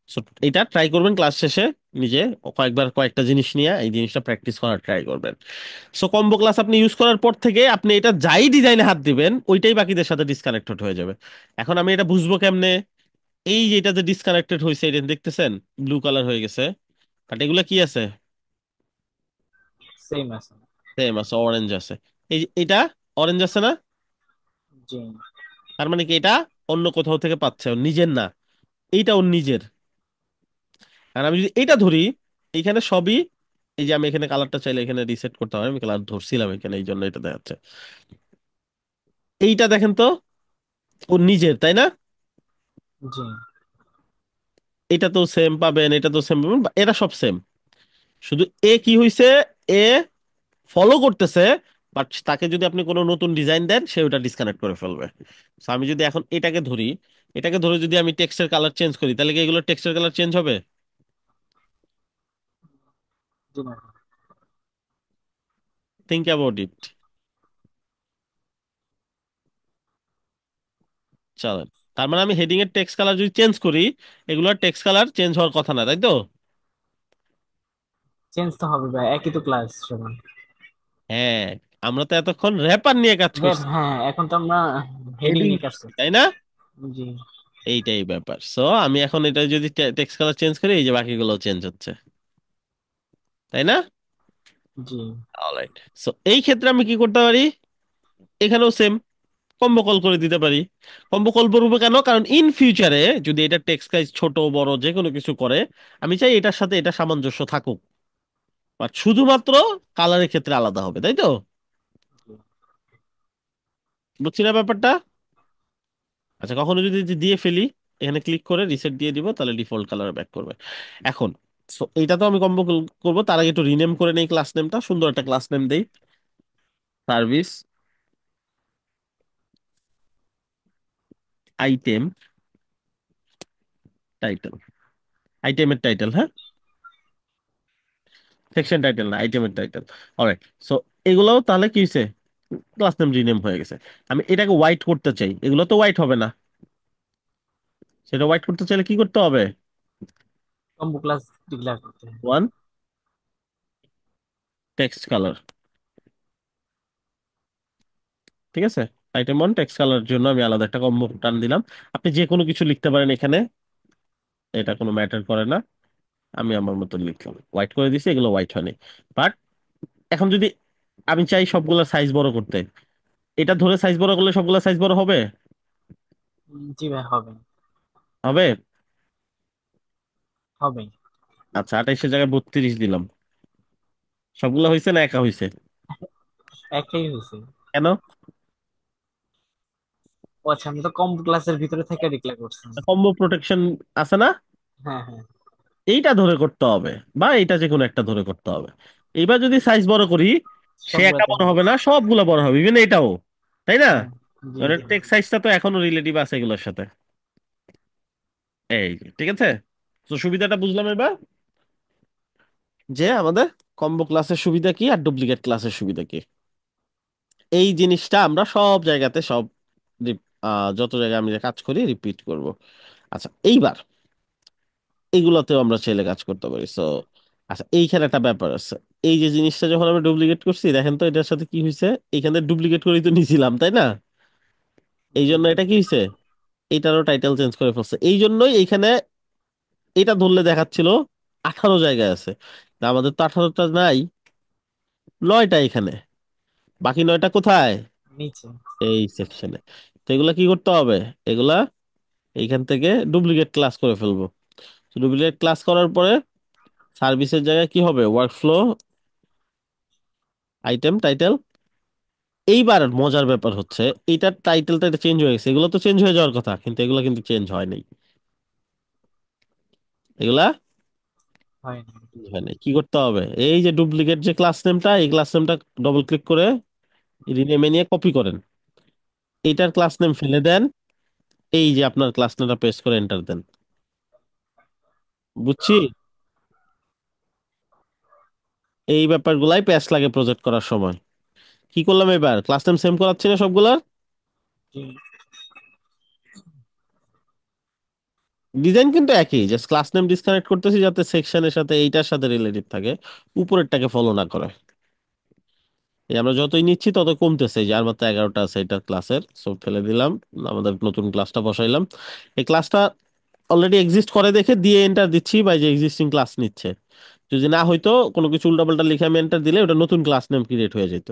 সো এটা ট্রাই করবেন ক্লাস শেষে, নিজে কয়েকবার কয়েকটা জিনিস নিয়ে এই জিনিসটা প্র্যাকটিস করার ট্রাই করবেন। সো কম্বো ক্লাস আপনি ইউজ করার পর থেকে আপনি এটা যাই ডিজাইনে হাত দিবেন ওইটাই বাকিদের সাথে ডিসকানেক্টেড হয়ে যাবে। এখন আমি এটা বুঝবো কেমনে? এই যে এটাতে ডিসকানেক্টেড হয়েছে, এটা দেখতেছেন ব্লু কালার হয়ে গেছে, বাট এগুলা কি আছে? সেম আছে। সেম আছে, অরেঞ্জ আছে। এই যে এটা অরেঞ্জ আছে না? জি। তার মানে কি এটা অন্য কোথাও থেকে পাচ্ছে, ওর নিজের না। এইটা ওর নিজের। আর আমি যদি এটা ধরি, এইখানে সবই, এই যে আমি এখানে কালারটা চাইলে এখানে রিসেট করতে হয়, আমি কালার ধরছিলাম এখানে, এই জন্য এটা দেখাচ্ছে। এইটা দেখেন তো, ওর নিজের, তাই না? জি। এটা তো সেম পাবেন, এটা তো সেম পাবেন, এরা সব সেম। শুধু এ কি হইছে, এ ফলো করতেছে, বাট তাকে যদি আপনি কোনো নতুন ডিজাইন দেন, সে ওটা ডিসকানেক্ট করে ফেলবে। So আমি যদি এখন এটাকে ধরি, এটাকে ধরে যদি আমি টেক্সটের কালার চেঞ্জ করি, তাহলে কি এগুলো টেক্সটের কালার চেঞ্জ হবে? জি না। Think about it. চলেন, তার মানে আমি হেডিং এর টেক্সট কালার যদি চেঞ্জ করি, এগুলোর টেক্সট কালার চেঞ্জ হওয়ার কথা না, তাই তো? চেঞ্জ তো হবে ভাই, একই তো ক্লাস সমান। হ্যাঁ, আমরা তো এতক্ষণ র্যাপার নিয়ে কাজ হ্যাঁ করছি, হ্যাঁ, এখন তো আমরা হেডিং হেডিং, নিয়ে কাজ করছি। তাই না? জি। এইটাই ব্যাপার। সো আমি এখন এটা যদি টেক্সট কালার চেঞ্জ করি, এই যে বাকিগুলো চেঞ্জ হচ্ছে, তাই না? জি। অলরাইট। সো এই ক্ষেত্রে আমি কি করতে পারি, এখানেও সেম কম্বো কল করে দিতে পারি। কম্বো কল করবো কেন? কারণ ইন ফিউচারে যদি এটা টেক্সট সাইজ ছোট বড় যে কোনো কিছু করে, আমি চাই এটার সাথে এটা সামঞ্জস্য থাকুক, বাট শুধুমাত্র কালারের ক্ষেত্রে আলাদা হবে, তাই তো? বুঝছি না ব্যাপারটা? আচ্ছা, কখনো যদি দিয়ে ফেলি, এখানে ক্লিক করে রিসেট দিয়ে দিব, তাহলে ডিফল্ট কালার ব্যাক করবে। এখন এইটা তো আমি কম্বো করবো, তার আগে একটু রিনেম করে নেই ক্লাস নেমটা, সুন্দর একটা ক্লাস নেম দেই। সার্ভিস আইটেম টাইটেল, আইটেমের টাইটেল, হ্যাঁ, সেকশন টাইটেল না, আইটেমের টাইটেল। অলরাইট। সো এগুলোও তাহলে কি হয়েছে, ক্লাস নেম রিনেম হয়ে গেছে। আমি এটাকে হোয়াইট করতে চাই, এগুলো তো হোয়াইট হবে না। সেটা হোয়াইট করতে চাইলে কি করতে হবে? কম্বো ক্লাস ডিক্লেয়ার করতে হবে। ওয়ান টেক্সট কালার, ঠিক আছে? আইটেম ওয়ান টেক্সট কালার জন্য আমি আলাদা একটা কম্বো টান দিলাম। আপনি যে কোনো কিছু লিখতে পারেন এখানে, এটা কোনো ম্যাটার করে না। আমি আমার মতো লিখলাম, হোয়াইট করে দিছি, এগুলো হোয়াইট হয়নি। বাট এখন যদি আমি চাই সবগুলা সাইজ বড় করতে, এটা ধরে সাইজ বড় করলে সবগুলা সাইজ বড় হবে? জি ভাই, হবে। হবে। হবে। আচ্ছা, 28-এর জায়গায় 32 দিলাম, সবগুলা হয়েছে না একা হয়েছে? একটাই হয়েছে। কেন? ও আচ্ছা, আমি তো কম্বো ক্লাসের ভিতরে থেকে ডিক্লেয়ার করছি। কম্বো প্রোটেকশন আছে না? হ্যাঁ হ্যাঁ। এইটা ধরে করতে হবে, বা এইটা যে কোনো একটা ধরে করতে হবে। এইবার যদি সাইজ বড় করি, সে একা সবগুলাতে বড় হবে। হবে না, সবগুলা বড় হবে, ইভেন এটাও, তাই না? হ্যাঁ। জি জি। টেক্সট সাইজটা তো এখনো রিলেটিভ আছে এগুলোর সাথে। এই যে, ঠিক আছে। তো সুবিধাটা বুঝলাম এবার, যে আমাদের কম্বো ক্লাসের সুবিধা কি আর ডুপ্লিকেট ক্লাসের সুবিধা কি। এই জিনিসটা আমরা সব জায়গাতে সব যত জায়গায় আমি যে কাজ করি রিপিট করব। আচ্ছা, এইবার এইগুলোতেও আমরা চাইলে কাজ করতে পারি। সো আচ্ছা, এইখানে একটা ব্যাপার আছে। এই যে জিনিসটা যখন আমি ডুপ্লিকেট করছি, দেখেন তো এটার সাথে কি হয়েছে। এইখানে ডুপ্লিকেট করেই তো নিছিলাম, তাই না? এই জি। জন্য এটা কি হয়েছে, এইটারও টাইটেল চেঞ্জ করে ফেলছে। এই জন্যই এইখানে এটা ধরলে দেখাচ্ছিল 18 জায়গায় আছে, তা আমাদের তো 18টা নাই, 9টা এখানে। বাকি 9টা কোথায়? নিচে। এই সেকশনে। তো এগুলা কি করতে হবে? এগুলা এইখান থেকে ডুপ্লিকেট ক্লাস করে ফেলবো। ডুপ্লিকেট ক্লাস করার পরে সার্ভিসের জায়গায় কি হবে, ওয়ার্কফ্লো আইটেম টাইটেল। এইবার মজার ব্যাপার হচ্ছে, এইটার টাইটেলটা এটা চেঞ্জ হয়ে গেছে, এগুলো তো চেঞ্জ হয়ে যাওয়ার কথা, কিন্তু এগুলো কিন্তু চেঞ্জ হয় নাই। এগুলা হয় না। change হয় নাই। কি করতে হবে, এই যে ডুপ্লিকেট যে ক্লাস নেমটা, এই ক্লাস নেমটা ডবল ক্লিক করে রিনেমে নিয়ে কপি করেন, এইটার ক্লাস নেম ফেলে দেন, এই যে আপনার ক্লাস নেমটা পেস্ট করে এন্টার দেন। বুঝছি। এই ব্যাপারগুলাই প্যাচ লাগে প্রজেক্ট করার সময়। কি করলাম এবার, ক্লাস নেম সেম করাচ্ছি না সবগুলার, জি। ডিজাইন কিন্তু একই, জাস্ট ক্লাস নেম ডিসকানেক্ট করতেছি যাতে সেকশনের সাথে এইটার সাথে রিলেটিভ থাকে, উপরেরটাকে ফলো না করে। এই আমরা যতই নিচ্ছি তত কমতেছে, যে আর মাত্র 11টা আছে এটা ক্লাসের, সব ফেলে দিলাম, আমাদের নতুন ক্লাসটা বসাইলাম। এই ক্লাসটা অলরেডি এক্সিস্ট করে দেখে দিয়ে এন্টার দিচ্ছি বা এই যে এক্সিস্টিং ক্লাস নিচ্ছে। যদি না হয়তো কোনো কিছু উল্টাপাল্টা লিখে আমি এন্টার দিলে ওটা নতুন ক্লাস নেম ক্রিয়েট হয়ে যেত।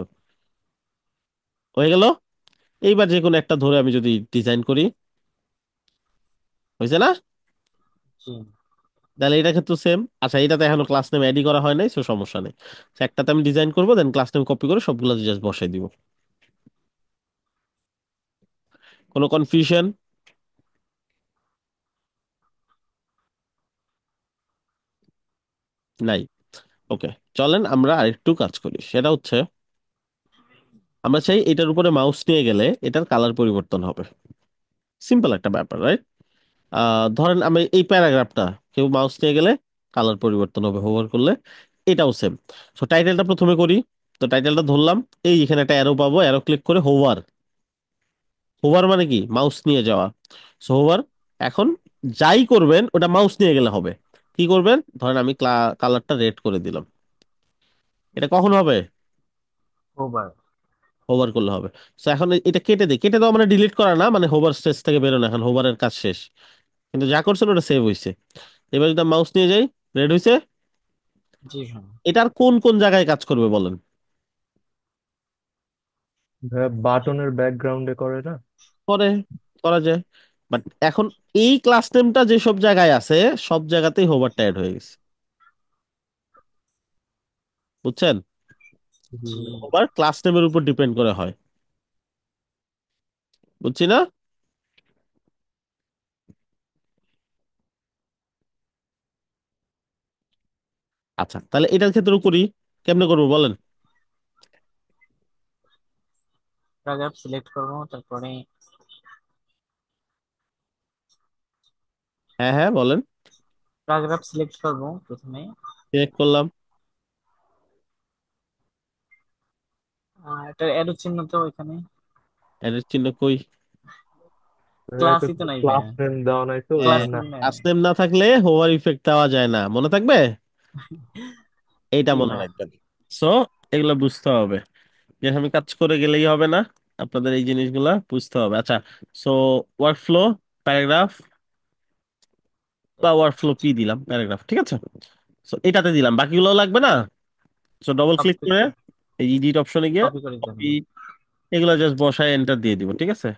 হয়ে গেল। এইবার যে কোনো একটা ধরে আমি যদি ডিজাইন করি, হয়েছে না? জি। তাহলে এটা ক্ষেত্রে সেম। আচ্ছা, এটাতে এখনো ক্লাস নেম অ্যাডই করা হয় নাই, সো সমস্যা নেই। So, একটাতে আমি ডিজাইন করবো, দেন ক্লাস নেম কপি করে সবগুলো জাস্ট বসাই দিব। কোনো কনফিউশন নাই? ওকে, চলেন আমরা আরেকটু কাজ করি। সেটা হচ্ছে আমরা চাই এটার উপরে মাউস নিয়ে গেলে এটার কালার পরিবর্তন হবে। সিম্পল একটা ব্যাপার, রাইট? ধরেন আমি এই প্যারাগ্রাফটা কেউ মাউস নিয়ে গেলে কালার পরিবর্তন হবে হোভার করলে। এটাও সেম। সো টাইটেলটা প্রথমে করি। তো টাইটেলটা ধরলাম, এই এখানে একটা অ্যারো পাবো, অ্যারো ক্লিক করে হোভার। হোভার মানে কি? মাউস নিয়ে যাওয়া। So hover. এখন যাই করবেন ওটা মাউস নিয়ে গেলে হবে। কি করবেন? ধরেন আমি কালারটা রেড করে দিলাম। এটা কখন হবে? ওভার। হোভার করলে হবে। সো এখন এটা কেটে দিই, কেটে দেওয়া মানে ডিলিট করা না, মানে হোভার স্টেজ থেকে বেরোনো, এখন হোভারের কাজ শেষ। কিন্তু যা করছেন ওটা সেভ হয়েছে। এবার যদি মাউস নিয়ে যাই, রেড হয়েছে। জি হ্যাঁ। এটার কোন কোন জায়গায় কাজ করবে বলেন? বাটনের ব্যাকগ্রাউন্ডে করে না? পরে করা যায়। বাট এখন এই ক্লাস নেমটা যেসব জায়গায় আছে সব জায়গাতেই হোভারটা অ্যাড হয়ে গেছে। বুঝছেন? জি। হোভার ক্লাস নেমের উপর ডিপেন্ড করে হয়। বুঝছি না? আচ্ছা, তাহলে এটার ক্ষেত্রেও করি। কেমনে করবো বলেন? প্যারাগ্রাফ সিলেক্ট করবো, তারপরে হ্যাঁ হ্যাঁ, বলেন। প্যারাগ্রাফ সিলেক্ট করবো প্রথমে। সিলেক্ট করলাম। এটা এরো চিহ্ন তো এখানে এর চিহ্ন কই? ক্লাসই তো নাই ক্লাস ভাইয়া। নেম দেওয়া নাই তো এই ক্লাস জন্য। নেম নাই। ক্লাস নেম না থাকলে হোভার ইফেক্ট দেওয়া যায় না, মনে থাকবে? এইটা জি মনে হ্যাঁ। রাখবেন। সো এগুলো বুঝতে হবে, যে আমি কাজ করে গেলেই হবে না, আপনাদের এই জিনিসগুলা বুঝতে হবে। আচ্ছা, সো ওয়ার্কফ্লো, প্যারাগ্রাফ বা ওয়ার্কফ্লো পি দিলাম, প্যারাগ্রাফ, ঠিক আছে। সো এটাতে দিলাম, বাকিগুলো লাগবে না। সো ডবল ক্লিক করে সবকিছু এই এডিট অপশনে গিয়ে কপি করে দেন। কপি, এগুলো জাস্ট বসায় এন্টার দিয়ে দিব, ঠিক আছে।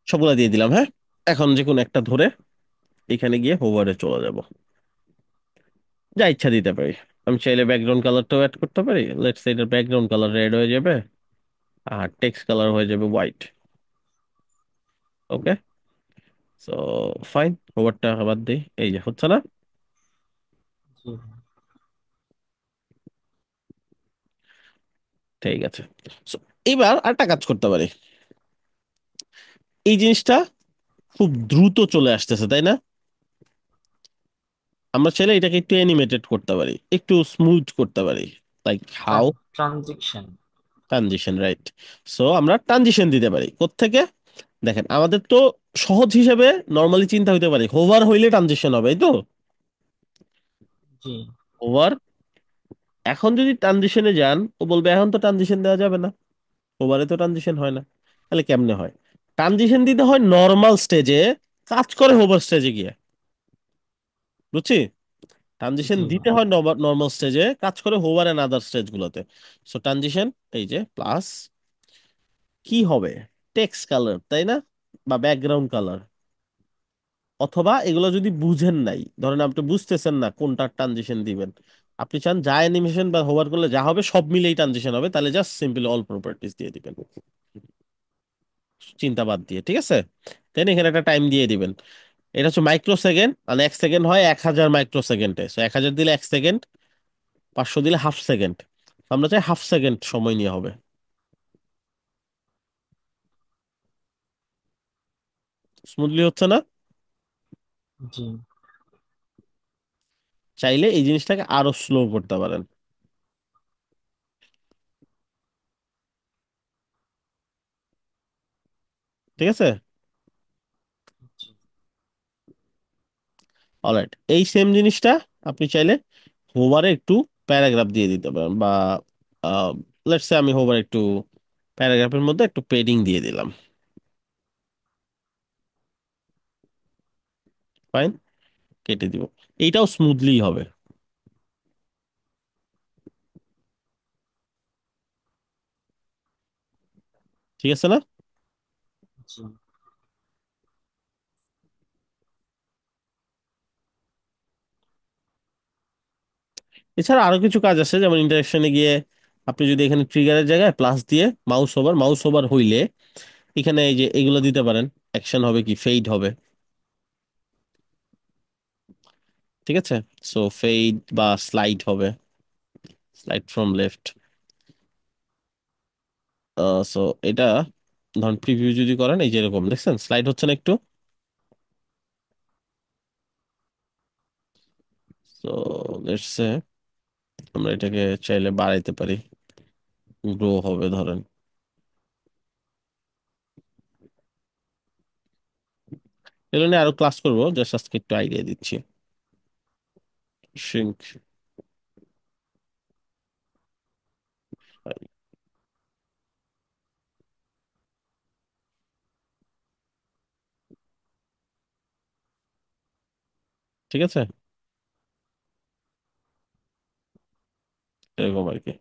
সবগুলা দিয়ে দিলাম, হ্যাঁ। এখন যে কোনো একটা ধরে এখানে গিয়ে হোভারে চলে যাব। যা ইচ্ছা দিতে পারি। আমি চাইলে ব্যাকগ্রাউন্ড কালারটাও অ্যাড করতে পারি। লেটস সে এটার ব্যাকগ্রাউন্ড কালার রেড হয়ে যাবে, আর টেক্সট কালার হয়ে যাবে হোয়াইট। ওকে। সো ফাইন, হোভারটা আবার দিই, এই যে হচ্ছে না? জি। ঠিক আছে। So, এবার আরেকটা কাজ করতে পারি। এই জিনিসটা খুব দ্রুত চলে আসতেছে, তাই না? আমরা চাইলে এটাকে একটু অ্যানিমেটেড করতে পারি, একটু স্মুথ করতে পারি। Like how? ট্রানজিকশন। Transition, right. So আমরা ট্রানজিশন দিতে পারি কোত্থেকে? দেখেন, আমাদের তো সহজ হিসেবে নর্মালি চিন্তা হইতে পারে হোভার হইলে ট্রানজিশন হবে, এই তো। জি। হোভার। এখন যদি ট্রানজিশনে যান, ও বলবে এখন তো ট্রানজিশন দেওয়া যাবে না, ওভারে তো ট্রানজিশন হয় না। তাহলে কেমনে হয়? ট্রানজিশন দিতে হয় নর্মাল স্টেজে, কাজ করে হোভার স্টেজে গিয়ে। বুঝছি? ট্রানজিশন জি দিতে হ্যাঁ। হয় নর্মাল স্টেজে, কাজ করে হোভার এন্ড আদার স্টেজ গুলোতে। সো ট্রানজিশন, এই যে প্লাস, কি হবে? টেক্সট কালার, তাই না? বা ব্যাকগ্রাউন্ড কালার। অথবা এগুলো যদি বুঝেন নাই, ধরেন আপনি বুঝতেছেন না কোনটা ট্রানজিশন দিবেন, আপনি চান যা অ্যানিমেশন বা হোভার করলে যা হবে সব মিলেই ট্রানজিশন হবে, তাহলে জাস্ট সিম্পলি অল প্রপার্টিজ দিয়ে দিবেন, চিন্তা বাদ দিয়ে, ঠিক আছে। দেন এখানে একটা টাইম দিয়ে দিবেন। এটা হচ্ছে মাইক্রো সেকেন্ড, মানে 1 সেকেন্ড হয় 1000 মাইক্রো সেকেন্ডে, সো 1000 দিলে 1 সেকেন্ড, 500 দিলে হাফ সেকেন্ড। আমরা চাই হাফ সেকেন্ড সময় নিয়ে হবে। স্মুথলি হচ্ছে না? জি। চাইলে এই জিনিসটাকে আরো স্লো করতে পারেন, ঠিক আছে। জি। অলরাইট, এই সেম জিনিসটা আপনি চাইলে হোভারে একটু প্যারাগ্রাফ দিয়ে দিতে পারেন, বা লেটস সে আমি হোভার একটু প্যারাগ্রাফের মধ্যে একটু পেডিং দিয়ে দিলাম, ফাইন, কেটে দিব। এইটাও স্মুথলি হবে, ঠিক আছে না? জি। এছাড়া আরো কিছু কাজ আছে, যেমন ইন্টারেকশনে গিয়ে আপনি যদি এখানে ট্রিগারের জায়গায় প্লাস দিয়ে মাউস ওভার হইলে এখানে এই যে এগুলো দিতে পারেন, অ্যাকশন হবে কি ফেড হবে, ঠিক আছে। সো ফেড বা স্লাইড হবে, স্লাইড ফ্রম লেফট। সো এটা ধরুন প্রিভিউ যদি করেন, এই যে এরকম দেখছেন স্লাইড হচ্ছে না একটু। সো লেটস সে আমরা এটাকে চাইলে বাড়াইতে পারি, গ্রো হবে ধরেন। এগুলো নিয়ে আরো ক্লাস করবো, জাস্ট আজকে একটু আইডিয়া দিচ্ছি। শ্রিঙ্ক, ঠিক আছে, এরকম আর কি।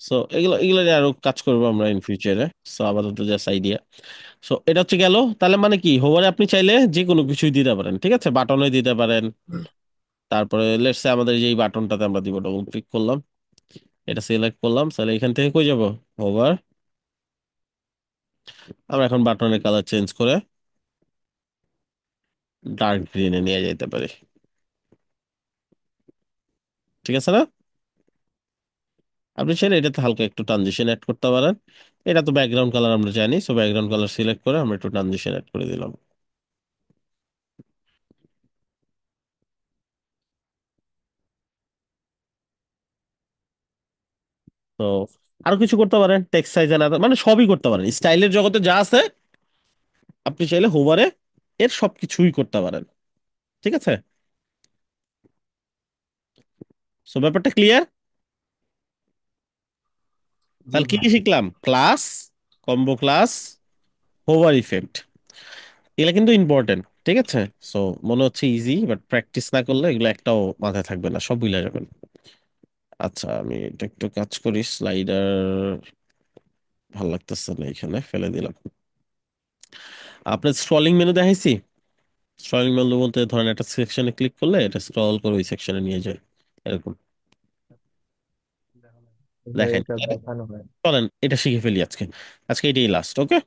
সো এগুলো এগুলো নিয়ে আরো কাজ করবো আমরা ইন ফিউচারে। সো আপাতত জাস্ট আইডিয়া। সো এটা হচ্ছে গেল, তাহলে মানে কি হোভারে আপনি চাইলে যে কোনো কিছুই দিতে পারেন, ঠিক আছে, বাটনে দিতে পারেন। তারপরে লেটস সে আমাদের যে বাটনটাতে আমরা দিব, ডবল ক্লিক করলাম, এটা সিলেক্ট করলাম, তাহলে এখান থেকে কই যাব, হোভার। আমরা এখন বাটনের কালার চেঞ্জ করে ডার্ক গ্রিনে নিয়ে যেতে পারি, ঠিক আছে না? আপনি চাইলে এটাতে হালকা একটু ট্রানজিশন অ্যাড করতে পারেন। এটা তো ব্যাকগ্রাউন্ড কালার আমরা জানি, সো ব্যাকগ্রাউন্ড কালার সিলেক্ট করে আমরা একটু ট্রানজিশন অ্যাড করে দিলাম। তো আরো কিছু করতে পারেন, টেক্সট সাইজ এন্ড মানে সবই করতে পারেন, স্টাইলের জগতে যা আছে আপনি চাইলে হোভারে এর সবকিছুই করতে পারেন, ঠিক আছে। সো ব্যাপারটা ক্লিয়ার। জি তাহলে কি ভাই। কি শিখলাম? Class, combo class, hover effect, এগুলা কিন্তু ইম্পর্টেন্ট, ঠিক আছে। সো মনে হচ্ছে ইজি, বাট প্র্যাকটিস না করলে এগুলো একটাও মাথায় থাকবে না, সব ভুলে যাবেন। আচ্ছা আমি এটা একটু কাজ করি, স্লাইডার ভাল লাগতেছে না, এখানে ফেলে দিলাম। আপনার স্ক্রলিং মেনু দেখাইছি? স্ক্রলিং মেনু বলতে ধরেন একটা সেকশনে ক্লিক করলে এটা স্ক্রল করে ওই সেকশনে নিয়ে যায়, এরকম। যে দেখেন, এটা দেখানো হয়। চলেন এটা শিখে ফেলি আজকে, আজকে এটাই লাস্ট, ওকে।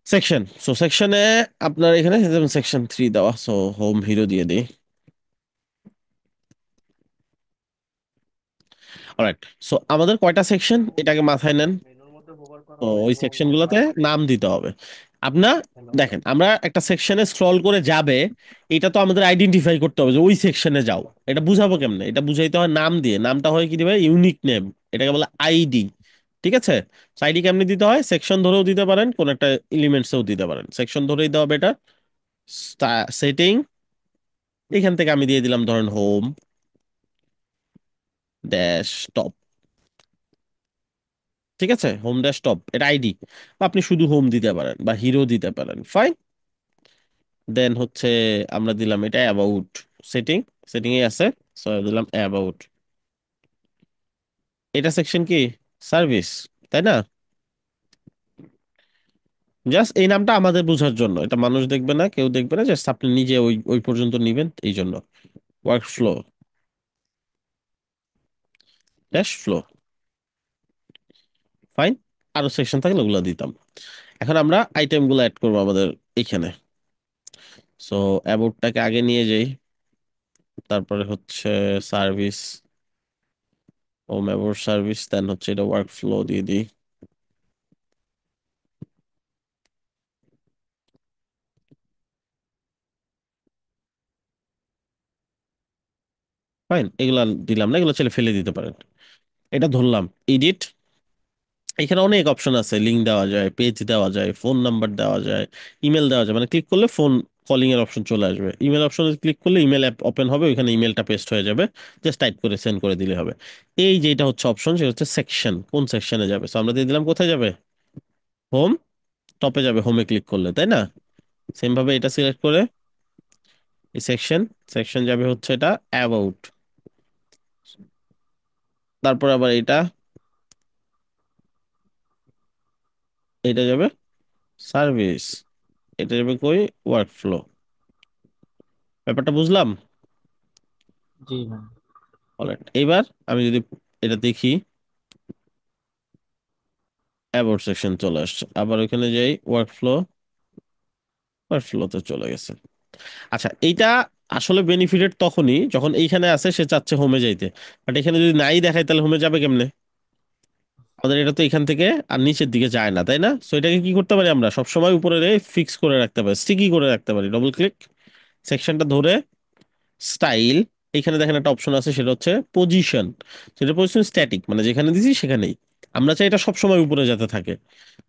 সেকশন, সো সেকশনে আপনার এখানে যেমন সেকশন 3 দেওয়া, সো হোম হিরো দিয়ে দিই। অলরাইট, সো আমাদের কয়টা সেকশন এটাকে মাথায় নেন। মেনুর মধ্যে হোভার করা তো হবে ওই এবং সেকশন গুলোতে লাস্টে নাম দিতে হবে আপনার। হ্যালো। দেখেন আমরা একটা সেকশনে স্ক্রল করে যাবে, এটা তো আমাদের আইডেন্টিফাই করতে হবে যে ওই সেকশনে যাও। এটা বুঝাবো কেমনে? এটা বুঝাইতে হয় নাম দিয়ে, নামটা হয় কি দিবে, ইউনিক নেম, এটাকে বলে আইডি, ঠিক আছে। আইডি কেমনে দিতে হয়, সেকশন ধরেও দিতে পারেন, কোন একটা এলিমেন্টসেও দিতে পারেন, সেকশন ধরেই দেওয়া বেটার। সেটিং, এখান থেকে আমি দিয়ে দিলাম ধরেন হোম ড্যাশ টপ, ঠিক আছে, হোম ড্যাশ টপ এটা আইডি, বা আপনি শুধু হোম দিতে পারেন বা হিরো দিতে পারেন, ফাইন। দেন হচ্ছে আমরা দিলাম এটা অ্যাবাউট, সেটিং, সেটিং এ আছে, সো দিলাম অ্যাবাউট। এটা সেকশন কি, সার্ভিস, তাই না? জাস্ট এই নামটা আমাদের বোঝার জন্য, এটা মানুষ দেখবে না, কেউ দেখবে না, জাস্ট আপনি নিজে ওই ওই পর্যন্ত নিবেন এই জন্য। Work flow, dash flow, fine. আরো সেকশন থাকলে ওগুলো দিতাম। এখন আমরা আইটেম গুলো অ্যাড করবো আমাদের এইখানে। সো অ্যাবাউটটাকে আগে নিয়ে যাই, তারপরে হচ্ছে সার্ভিস, হোম অ্যাবাউট সার্ভিস, দেন হচ্ছে এটা ওয়ার্ক ফ্লো দিয়ে দিই। ফাইন, এগুলা দিলাম না, এগুলো ছেলে ফেলে দিতে পারেন। এটা ধরলাম, এডিট। এখানে অনেক অপশন আছে, লিঙ্ক দেওয়া যায়, পেজ দেওয়া যায়, ফোন নাম্বার দেওয়া যায়, ইমেল দেওয়া যায়, মানে ক্লিক করলে ফোন কলিং এর অপশন চলে আসবে, ইমেল অপশনে ক্লিক করলে ইমেল অ্যাপ ওপেন হবে, ওইখানে ইমেলটা পেস্ট হয়ে যাবে, জাস্ট টাইপ করে সেন্ড করে দিলে হবে। এই যেটা হচ্ছে অপশন, সেটা হচ্ছে সেকশন, কোন সেকশনে যাবে। সো আমরা দিয়ে দিলাম কোথায় যাবে, হোম, টপে যাবে হোমে ক্লিক করলে, তাই না? সেম ভাবে এটা সিলেক্ট করে এই সেকশন, সেকশন যাবে হচ্ছে এটা অ্যাবাউট, তারপর আবার এটা, এটা যাবে সার্ভিস, এটা যাবে কই, ওয়ার্ক ফ্লো। ব্যাপারটা বুঝলাম? জি ভাই। অলরাইট, এইবার আমি যদি এটা দেখি, অ্যাবাউট সেকশন চলে আসছে, আবার ওইখানে যাই ওয়ার্ক ফ্লো, ওয়ার্ক ফ্লোতে চলে গেছে। আচ্ছা, এইটা আসলে বেনিফিটেড তখনই যখন এইখানে আছে সে চাচ্ছে হোমে যাইতে, বাট এখানে যদি নাই দেখায় তাহলে হোমে যাবে কেমনে? আমাদের এটা তো এখান থেকে আর নিচের দিকে যায় না, তাই না? সো এটাকে কি করতে পারি আমরা, সবসময় উপরে ফিক্স করে রাখতে পারি, স্টিকি করে রাখতে পারি, ডবল ক্লিক, সেকশনটা ধরে, স্টাইল, এখানে দেখেন একটা অপশন আছে, সেটা হচ্ছে পজিশন। সেটা পজিশন স্ট্যাটিক, মানে যেখানে দিছি সেখানেই। আমরা চাই এটা সবসময় উপরে যাতে থাকে,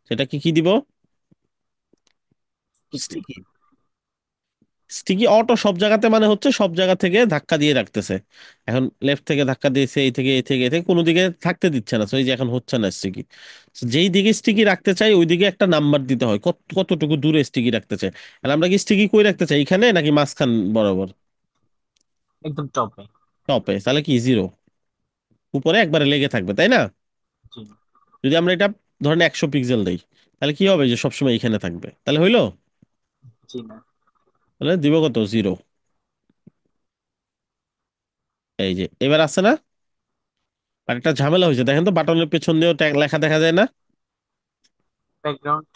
সেটা কি কি দিব, ঠিকই। স্টিকি। স্টিকি অটো সব জায়গাতে মানে হচ্ছে সব জায়গা থেকে ধাক্কা দিয়ে রাখতেছে। এখন লেফট থেকে ধাক্কা দিয়েছে, এই থেকে এই থেকে এই থেকে, কোনো দিকে থাকতে দিচ্ছে না, তো এই যে এখন হচ্ছে না স্টিকি। যেই দিকে স্টিকি রাখতে চাই ওই দিকে একটা নাম্বার দিতে হয়, কতটুকু দূরে স্টিকি রাখতে চাই। আর আমরা কি স্টিকি কই রাখতে চাই, এখানে নাকি মাঝখান বরাবর? একদম টপে। টপে, তাহলে কি জিরো, উপরে একবারে লেগে থাকবে, তাই না? জি। যদি আমরা এটা ধরেন 100 পিক্সেল দেই, তাহলে কি হবে, যে সবসময় এখানে থাকবে, তাহলে হইলো? জি না। তাহলে দিব কত, জিরো। এই যে এবার আছে না? আর একটা ঝামেলা হয়েছে, দেখেন তো বাটনের পেছন দিয়েও ট্যাগ লেখা দেখা যায় না। ব্যাকগ্রাউন্ড।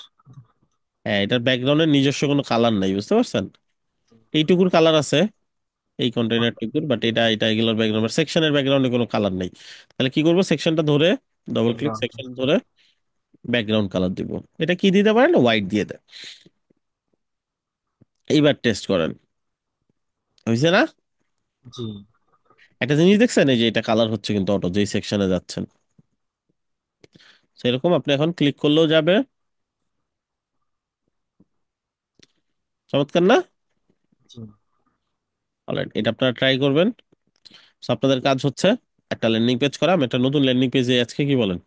হ্যাঁ, এটার ব্যাকগ্রাউন্ডের নিজস্ব কোনো কালার নাই, বুঝতে পারছেন? এইটুকুর কালার আছে, এই কন্টেইনার টুকুর, বাট এটা এটা এগুলোর ব্যাকগ্রাউন্ড, সেকশনের ব্যাকগ্রাউন্ডে কোনো কালার নেই। তাহলে কি করবো, সেকশনটা ধরে ডবল ক্লিক, ব্যাকগ্রাউন্ড। সেকশন ধরে ব্যাকগ্রাউন্ড কালার দিব। এটা কি দিতে পারেন, হোয়াইট দিয়ে দেয়। এইবার টেস্ট করেন, হয়েছে না? জি। একটা জিনিস দেখছেন, এই যে এটা কালার হচ্ছে কিন্তু অটো, যেই সেকশনে যাচ্ছেন সেরকম আপনি এখন ক্লিক করলেও যাবে। চমৎকার না? জি। অলরাইট, এটা আপনারা ট্রাই করবেন। So, আপনাদের কাজ হচ্ছে একটা ল্যান্ডিং পেজ করা, আমি একটা নতুন ল্যান্ডিং পেজে আজকে, কি বলেন,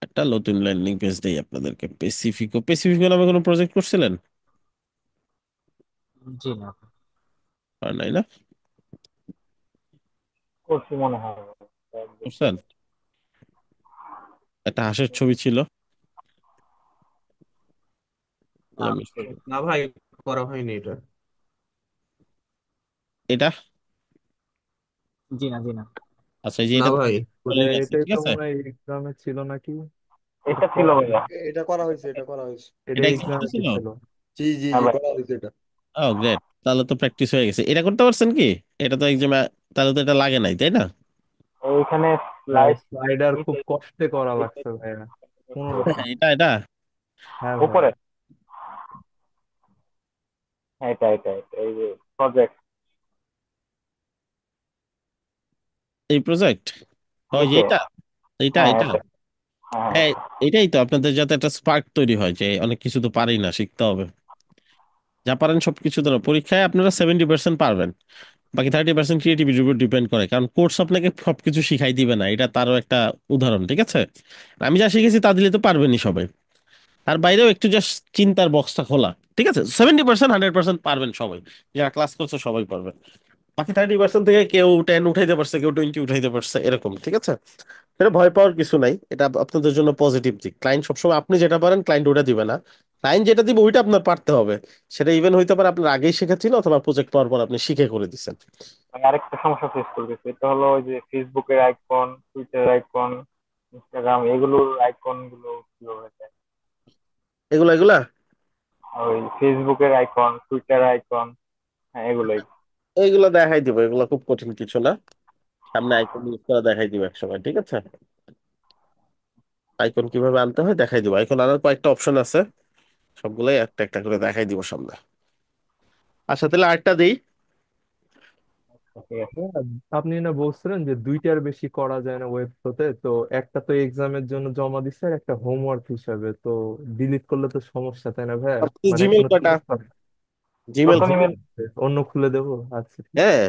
একটা নতুন ল্যান্ডিং পেজ দেই আপনাদেরকে। পেসিফিকো, পেসিফিকো নামে কোনো প্রজেক্ট করছিলেন? জি না। আর নাই না? করছি মনে হয়। করছেন? একটা হাঁসের ছবি ছিল। নাম Let me ছিল। show. না ভাই, করা হয়নি এটা। এটা, জি না। জি না। আচ্ছা, এই যে না এটা ভাই। কলিং আছে, এটাই ঠিক তো আছে। মনে হয় এক্সামে ছিল নাকি? এটা এটা ছিল করা ভাইয়া। হয়েছে। এটা করা হয়েছে, এটা করা হয়েছে। এটা এটা এক্সাম্পল এক্সামে ছিল। ছিল। জি জি হ্যাঁ জি, ভাই। করা হয়েছে এটা। ও গ্রেট, তাহলে তো প্র্যাকটিস হয়ে গেছে, এটা করতে পারছেন কি? এটা তো এক্সামে, তাহলে তো এটা লাগে নাই, তাই না? ওইখানে ভাই, স্লাইড স্লাইডার খুব কষ্টে করা লাগছে ভাইয়া, কোন রকম। এটা এটা হ্যাঁ ভাই। উপরে। হ্যাঁ, এটা এই যে প্রজেক্ট এই প্রজেক্ট, ওই যে নিচে। এটা, এটা হ্যাঁ এটা এটা। হ্যাঁ হ্যাঁ। হ্যাঁ, এটাই তো আপনাদের যাতে একটা স্পার্ক তৈরি হয়, যে অনেক কিছু তো পারি না, শিখতে হবে। যা পারেন সবকিছু ধরো, পরীক্ষায় আপনারা 70% পারবেন, বাকি 30% ক্রিয়েটিভিটির উপর ডিপেন্ড করে, কারণ কোর্স আপনাকে সবকিছু শিখাই দিবে না, এটা তারও একটা উদাহরণ, ঠিক আছে? আমি যা শিখেছি তা দিলে তো পারবেনই সবাই, তার বাইরেও একটু জাস্ট চিন্তার বক্সটা খোলা, ঠিক আছে? 70% 100% পারবেন সবাই, যারা ক্লাস করছে সবাই পারবে। বাকি 30% থেকে কেউ 10 উঠাইতে পারছে, কেউ 20 উঠাইতে পারছে, এরকম। ঠিক আছে, এটা ভয় পাওয়ার কিছু নাই, এটা আপনাদের জন্য পজিটিভ দিক। ক্লায়েন্ট সবসময় আপনি যেটা পারেন ক্লায়েন্ট ওটা দিবে না, ক্লায়েন্ট যেটা দিবে ওইটা আপনার পারতে হবে। সেটা ইভেন হইতে পারে আপনার আগেই শেখা ছিল, অথবা প্রজেক্ট পাওয়ার পর আপনি শিখে করে দিচ্ছেন। আমি আরেকটা সমস্যা ফেস করতেছি, এটা হলো ওই যে ফেসবুকের আইকন, টুইটারের আইকন, ইনস্টাগ্রাম এগুলোর আইকন গুলো কিভাবে দেয়? এগুলা এগুলা ওই ফেসবুকের আইকন, টুইটার আইকন, হ্যাঁ এগুলোই। এইগুলা দেখাই দিব, এগুলা খুব কঠিন কিছু না। সামনে আইকন ইউজ করা দেখাই দিব এক সময়, ঠিক আছে? আইকন কিভাবে আনতে হয় দেখাই দিব, আইকন আনার কয়েকটা অপশন আছে, সবগুলাই একটা একটা করে দেখাই দিব সামনে। আচ্ছা, তাহলে আরেকটা দিই। ঠিক আছে। হ্যাঁ, আপনি না বলছিলেন যে দুইটার বেশি করা যায় না ওয়েব ফ্লোতে, তো একটা তো এক্সামের জন্য জমা দিচ্ছে আর একটা হোমওয়ার্ক হিসাবে, তো ডিলিট করলে তো সমস্যা, তাই না ভাইয়া? মানে জিমেল এখনো কয়টা? চেক করে। জিমেল প্রথম ঠিক ইমেল। আছে, অন্য খুলে দেবো, আচ্ছা ঠিক আছে। হ্যাঁ,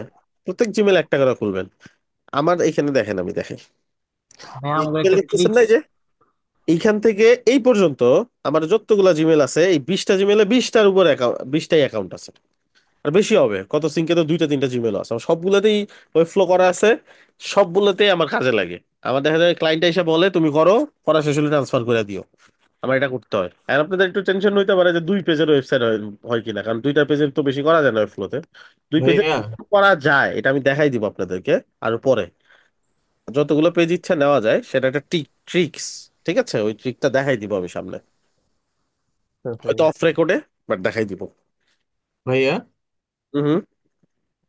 প্রত্যেক জিমেল একটা করে খুলবেন। আমার এখানে দেখেন, আমি দেখাই। হ্যাঁ, এই আমাকে জিমেল একটা দেখতেছেন না, ট্রিক্স। এই যে এইখান থেকে এই পর্যন্ত আমার যতগুলা জিমেল আছে, এই 20টা জিমেলে 20টার উপর 20টাই অ্যাকাউন্ট আছে। আর বেশি হবে, কত সিঙ্কে তো 2টা 3টা জিমেল আছে, আমার সবগুলোতেই ওয়েব ফ্লো করা আছে, সবগুলোতেই আমার কাজে লাগে। আমার দেখা যায় ক্লায়েন্ট এসে বলে তুমি করো, করা শেষ হলে ট্রান্সফার করে দিও, আমার এটা করতে হয়। আর আপনাদের একটু টেনশন হইতে পারে যে 2 পেজের ওয়েবসাইট হয় হয় কিনা, কারণ 2টা পেজের তো বেশি করা যায় না ওয়েব ফ্লোতে। 2 পেজের ভাইয়া করা যায়, এটা আমি দেখাই দিব আপনাদেরকে। আর পরে যতগুলো পেজ ইচ্ছা নেওয়া যায়, সেটা একটা ট্রিক্স। ঠিক আছে, ওই ট্রিকটা দেখাই দিব আমি সামনে, আচ্ছা, হয়তো অফ রেকর্ডে, বাট দেখাই দিব। ভাইয়া হুম।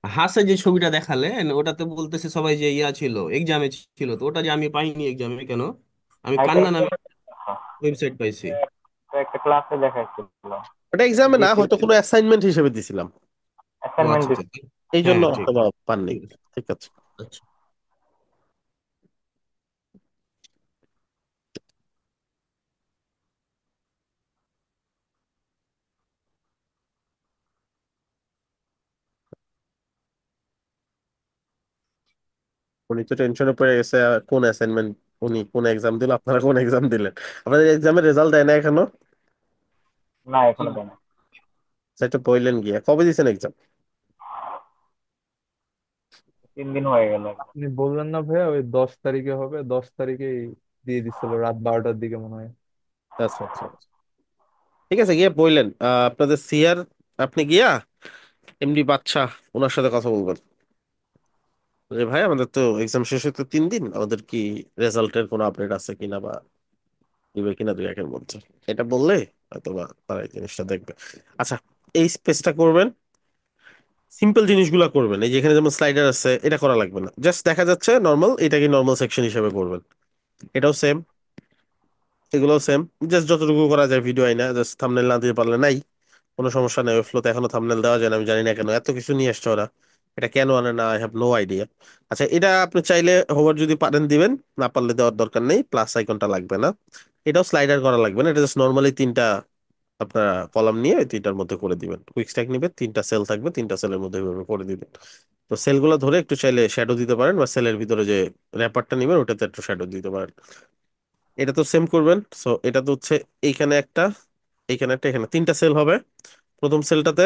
হাসে যে ছবিটা দেখালেন ওটাতে বলতেছে সবাই যে ইয়া ছিল, এক্সামে ছিল, তো ওটা যে আমি পাইনি এক্সামে কেন? আমি এটা কান্না নামে ওয়েবসাইট পাইছি। একটা ক্লাসে দেখাইছিল। ওটা এক্সামে না, দিয়েছিল, হয়তো কোনো অ্যাসাইনমেন্ট হিসেবে দিছিলাম, ও অ্যাসাইনমেন্ট আচ্ছা আচ্ছা। দিছিল। এই জন্য হ্যাঁ ঠিক। হয়তো বা পাননি। ঠিক আছে। ঠিক আছে। আচ্ছা। উনি তো টেনশনে পড়ে গেছে, কোন অ্যাসাইনমেন্ট, উনি কোন এক্সাম দিল, আপনারা কোন এক্সাম দিলেন। আপনাদের এক্সামের রেজাল্ট দেয় না এখনো? না এখনো দেয় না। সেটা বললেন গিয়া, কবে দিয়েছেন এক্সাম? 3 দিন হয়ে গেল একদম। আপনি বললেন না ভাইয়া ওই 10 তারিখে হবে, 10 তারিখেই দিয়ে দিছিল রাত 12টার দিকে মনে হয়। আচ্ছা আচ্ছা আচ্ছা। ঠিক আছে, গিয়ে বললেন আপনাদের সিআর, আপনি গিয়া এমডি বাদশা, ওনার সাথে কথা বলবেন যে ভাই আমাদের তো এক্সাম শেষ হতে 3 দিন, আমাদের কি রেজাল্টের কোনো আপডেট আছে কিনা, বা দিবে কিনা 2-1-এর মধ্যে। এটা বললে হয়তো বা তারা এই জিনিসটা দেখবে। আচ্ছা, এই স্পেসটা করবেন, সিম্পল জিনিসগুলো করবেন। এই যেখানে যেমন স্লাইডার আছে, এটা করা লাগবে না, জাস্ট দেখা যাচ্ছে নর্মাল, এটাকে নর্মাল সেকশন হিসেবে করবেন। এটাও সেম, এগুলোও সেম, জাস্ট যতটুকু করা যায় ভিডিও আইনা, জাস্ট থাম্বনেল না দিয়ে পারলে নাই, কোনো সমস্যা নেই। ওই ফ্লোতে এখনো থাম্বনেল দেওয়া যায় না, আমি জানি না কেন এত কিছু নিয়ে আসছে ওরা, এটা কেন আনে না, আই হ্যাভ নো আইডিয়া। আচ্ছা, এটা আপনি চাইলে হোভার যদি পারেন দিবেন, না পারলে দেওয়ার দরকার নেই, প্লাস আইকনটা লাগবে না। এটাও স্লাইডার করা লাগবে না, এটা জাস্ট নর্মালি 3টা আপনারা কলাম নিয়ে ওই 3টার মধ্যে করে দিবেন। কুইক স্ট্যাক নিবে, 3টা সেল থাকবে, 3টা সেলের মধ্যে এভাবে করে দিবেন। তো সেলগুলো ধরে একটু চাইলে শ্যাডো দিতে পারেন, বা সেলের ভিতরে যে র্যাপারটা নিবেন ওটাতে একটু শ্যাডো দিতে পারেন। এটা তো সেম করবেন। সো এটা তো হচ্ছে এইখানে একটা, এইখানে একটা, এখানে 3টা সেল হবে। প্রথম সেলটাতে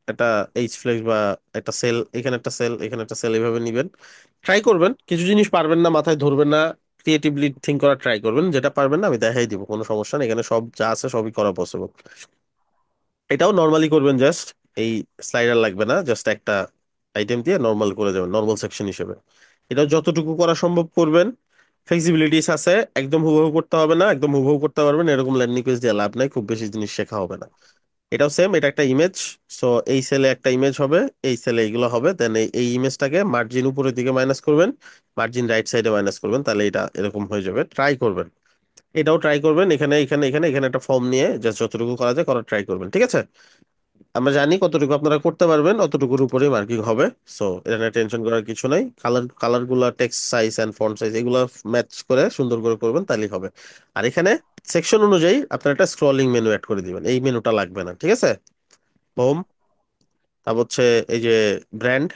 একটা এইচ ফ্লেক্স বা একটা সেল, এখানে একটা সেল, এখানে একটা সেল, এইভাবে নিবেন। ট্রাই করবেন, কিছু জিনিস পারবেন না, মাথায় ধরবেন না, ক্রিয়েটিভলি থিঙ্ক করার ট্রাই করবেন। যেটা পারবেন না আমি দেখাই দিব, কোনো সমস্যা নেই, এখানে সব যা আছে সবই করা পসিবল। এটাও নর্মালি করবেন, জাস্ট এই স্লাইডার লাগবে না, জাস্ট একটা আইটেম দিয়ে নর্মাল করে যাবেন, নর্মাল সেকশন হিসেবে। এটাও যতটুকু করা সম্ভব করবেন। ফ্লেক্সিবিলিটিস আছে, একদম হুবহু করতে হবে না, একদম হুবহু করতে পারবেন এরকম ল্যান্ডিং পেজ দিয়ে লাভ নাই, খুব বেশি জিনিস শেখা হবে না। এটাও সেম, এটা একটা ইমেজ। সো এই সেলে একটা ইমেজ হবে, এই সেলে এইগুলো হবে, দেন এই ইমেজটাকে মার্জিন উপরের দিকে মাইনাস করবেন, মার্জিন রাইট সাইডে মাইনাস করবেন, তাহলে এটা এরকম হয়ে যাবে। ট্রাই করবেন, এটাও ট্রাই করবেন, এখানে এখানে এখানে এখানে একটা ফর্ম নিয়ে জাস্ট যতটুকু করা যায় করার ট্রাই করবেন। ঠিক আছে, আমরা জানি কতটুকু আপনারা করতে পারবেন, অতটুকুর উপরেই মার্কিং হবে। সো এটা নিয়ে টেনশন করার কিছু নাই। কালার গুলা, text size and font size, এগুলো ম্যাচ করে সুন্দর করে করবেন, তাহলেই হবে। আর এখানে সেকশন অনুযায়ী আপনারা একটা স্ক্রলিং মেনু অ্যাড করে দিবেন, এই মেনুটা লাগবে না। ঠিক আছে, হোম, তারপর হচ্ছে এই যে ব্র্যান্ড,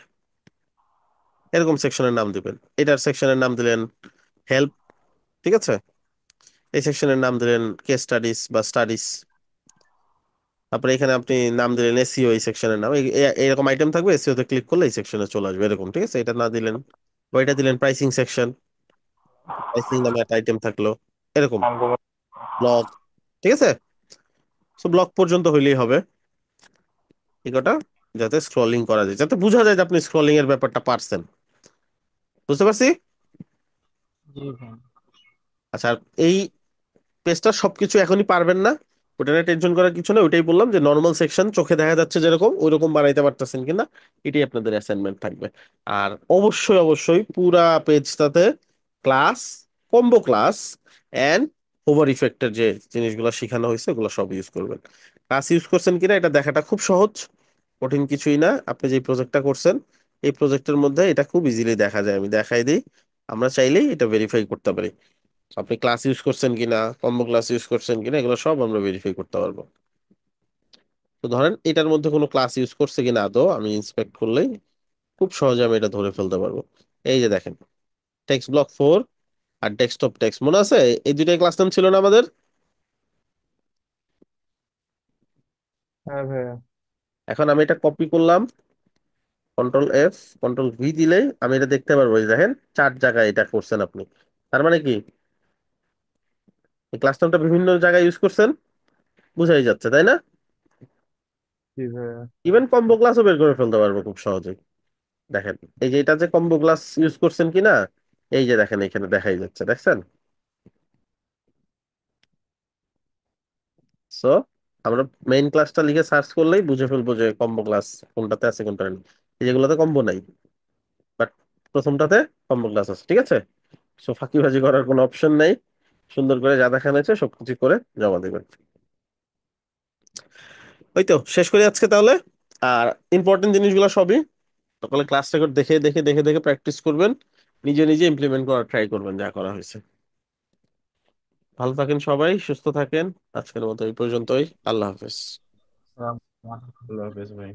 এরকম সেকশনের নাম দিবেন। এটার সেকশনের নাম দিলেন হেল্প। ঠিক আছে, এই সেকশনের নাম দিলেন কেস স্টাডিজ বা স্টাডিজ। তারপরে এখানে আপনি নাম দিলেন এসইও, এই সেকশনের নাম, এরকম আইটেম থাকবে, এসইও তে ক্লিক করলে এই সেকশনে চলে আসবে এরকম, ঠিক আছে? এটা না দিলেন, ওইটা দিলেন প্রাইসিং সেকশন, প্রাইসিং নামে একটা আইটেম থাকলো এরকম, ব্লগ, ঠিক আছে? সো ব্লগ পর্যন্ত হইলেই হবে এই কটা, যাতে স্ক্রলিং করা যায়, যাতে বোঝা যায় যে আপনি স্ক্রলিং এর ব্যাপারটা পারছেন। বুঝতে পারছি? জি ভাই। আচ্ছা, আর এই পেজটা সবকিছু এখনই পারবেন না, ওটা নিয়ে টেনশন করার কিছু না। ওইটাই বললাম যে নর্মাল সেকশন চোখে দেখা যাচ্ছে যেরকম ওইরকম বানাইতে পারতেছেন কিনা, এটাই আপনাদের অ্যাসাইনমেন্ট থাকবে। আর অবশ্যই অবশ্যই পুরা পেজটাতে class, combo class and over ইফেক্টের যে জিনিসগুলো শেখানো হয়েছে ওগুলো সব ইউজ করবেন। ক্লাস ইউজ করছেন কিনা এটা দেখাটা খুব সহজ, কঠিন কিছুই না। আপনি যে প্রজেক্টটা করছেন এই প্রজেক্টের মধ্যে এটা খুব ইজিলি দেখা যায়, আমি দেখাই দিই। আমরা চাইলেই এটা ভেরিফাই করতে পারি আপনি ক্লাস ইউজ করছেন কিনা, কম্বো ক্লাস ইউজ করছেন কিনা, এগুলো সব আমরা ভেরিফাই করতে পারবো। তো ধরেন এটার মধ্যে কোনো ক্লাস ইউজ করছে কিনা আদৌ আমি ইন্সপেক্ট করলেই খুব সহজে আমি এটা ধরে ফেলতে পারবো। এই যে দেখেন, টেক্সট ব্লক 4 আর ডেস্কটপ টেক্সট, মনে আছে এই দুইটাই ক্লাস নাম ছিল না আমাদের? হ্যাঁ ভাইয়া। এখন আমি এটা কপি করলাম, কন্ট্রোল F, কন্ট্রোল V দিলেই আমি এটা দেখতে পারবো। এই দেখেন 4 জায়গায় এটা করছেন আপনি, তার মানে কি এই ক্লাস নামটা বিভিন্ন জায়গায় ইউজ করছেন, বুঝাই যাচ্ছে তাই না? জি ভাইয়া। ইভেন কম্বো ক্লাসও বের করে ফেলতে পারবো খুব সহজেই। দেখেন এই যে এটা যে কম্বো গ্লাস ইউজ করছেন কিনা, এই যে দেখেন এখানে দেখাই যাচ্ছে, দেখছেন? সো আমরা মেইন ক্লাসটা লিখে সার্চ করলেই বুঝে ফেলবো যে কম্বো ক্লাস কোনটাতে আছে কোনটা নেই। এই যেগুলোতে কম্বো নাই, বাট প্রথমটাতে কম্বো ক্লাস আছে, ঠিক আছে? সো ফাঁকিবাজি করার কোনো অপশন নাই, সুন্দর করে যা দেখানো হয়েছে সবকিছু করে জমা দেবেন। ওই তো শেষ করি আজকে তাহলে। আর ইম্পর্টেন্ট জিনিসগুলো সবই সকালে ক্লাস রেকর্ড দেখে দেখে দেখে দেখে প্র্যাকটিস করবেন, নিজে নিজে ইমপ্লিমেন্ট করার ট্রাই করবেন যা করা হয়েছে। ভালো থাকেন সবাই, সুস্থ থাকেন। আজকের মতো এই পর্যন্তই। আল্লাহ হাফেজ। আসসালামু আলাইকুম। আল্লাহ হাফেজ ভাই।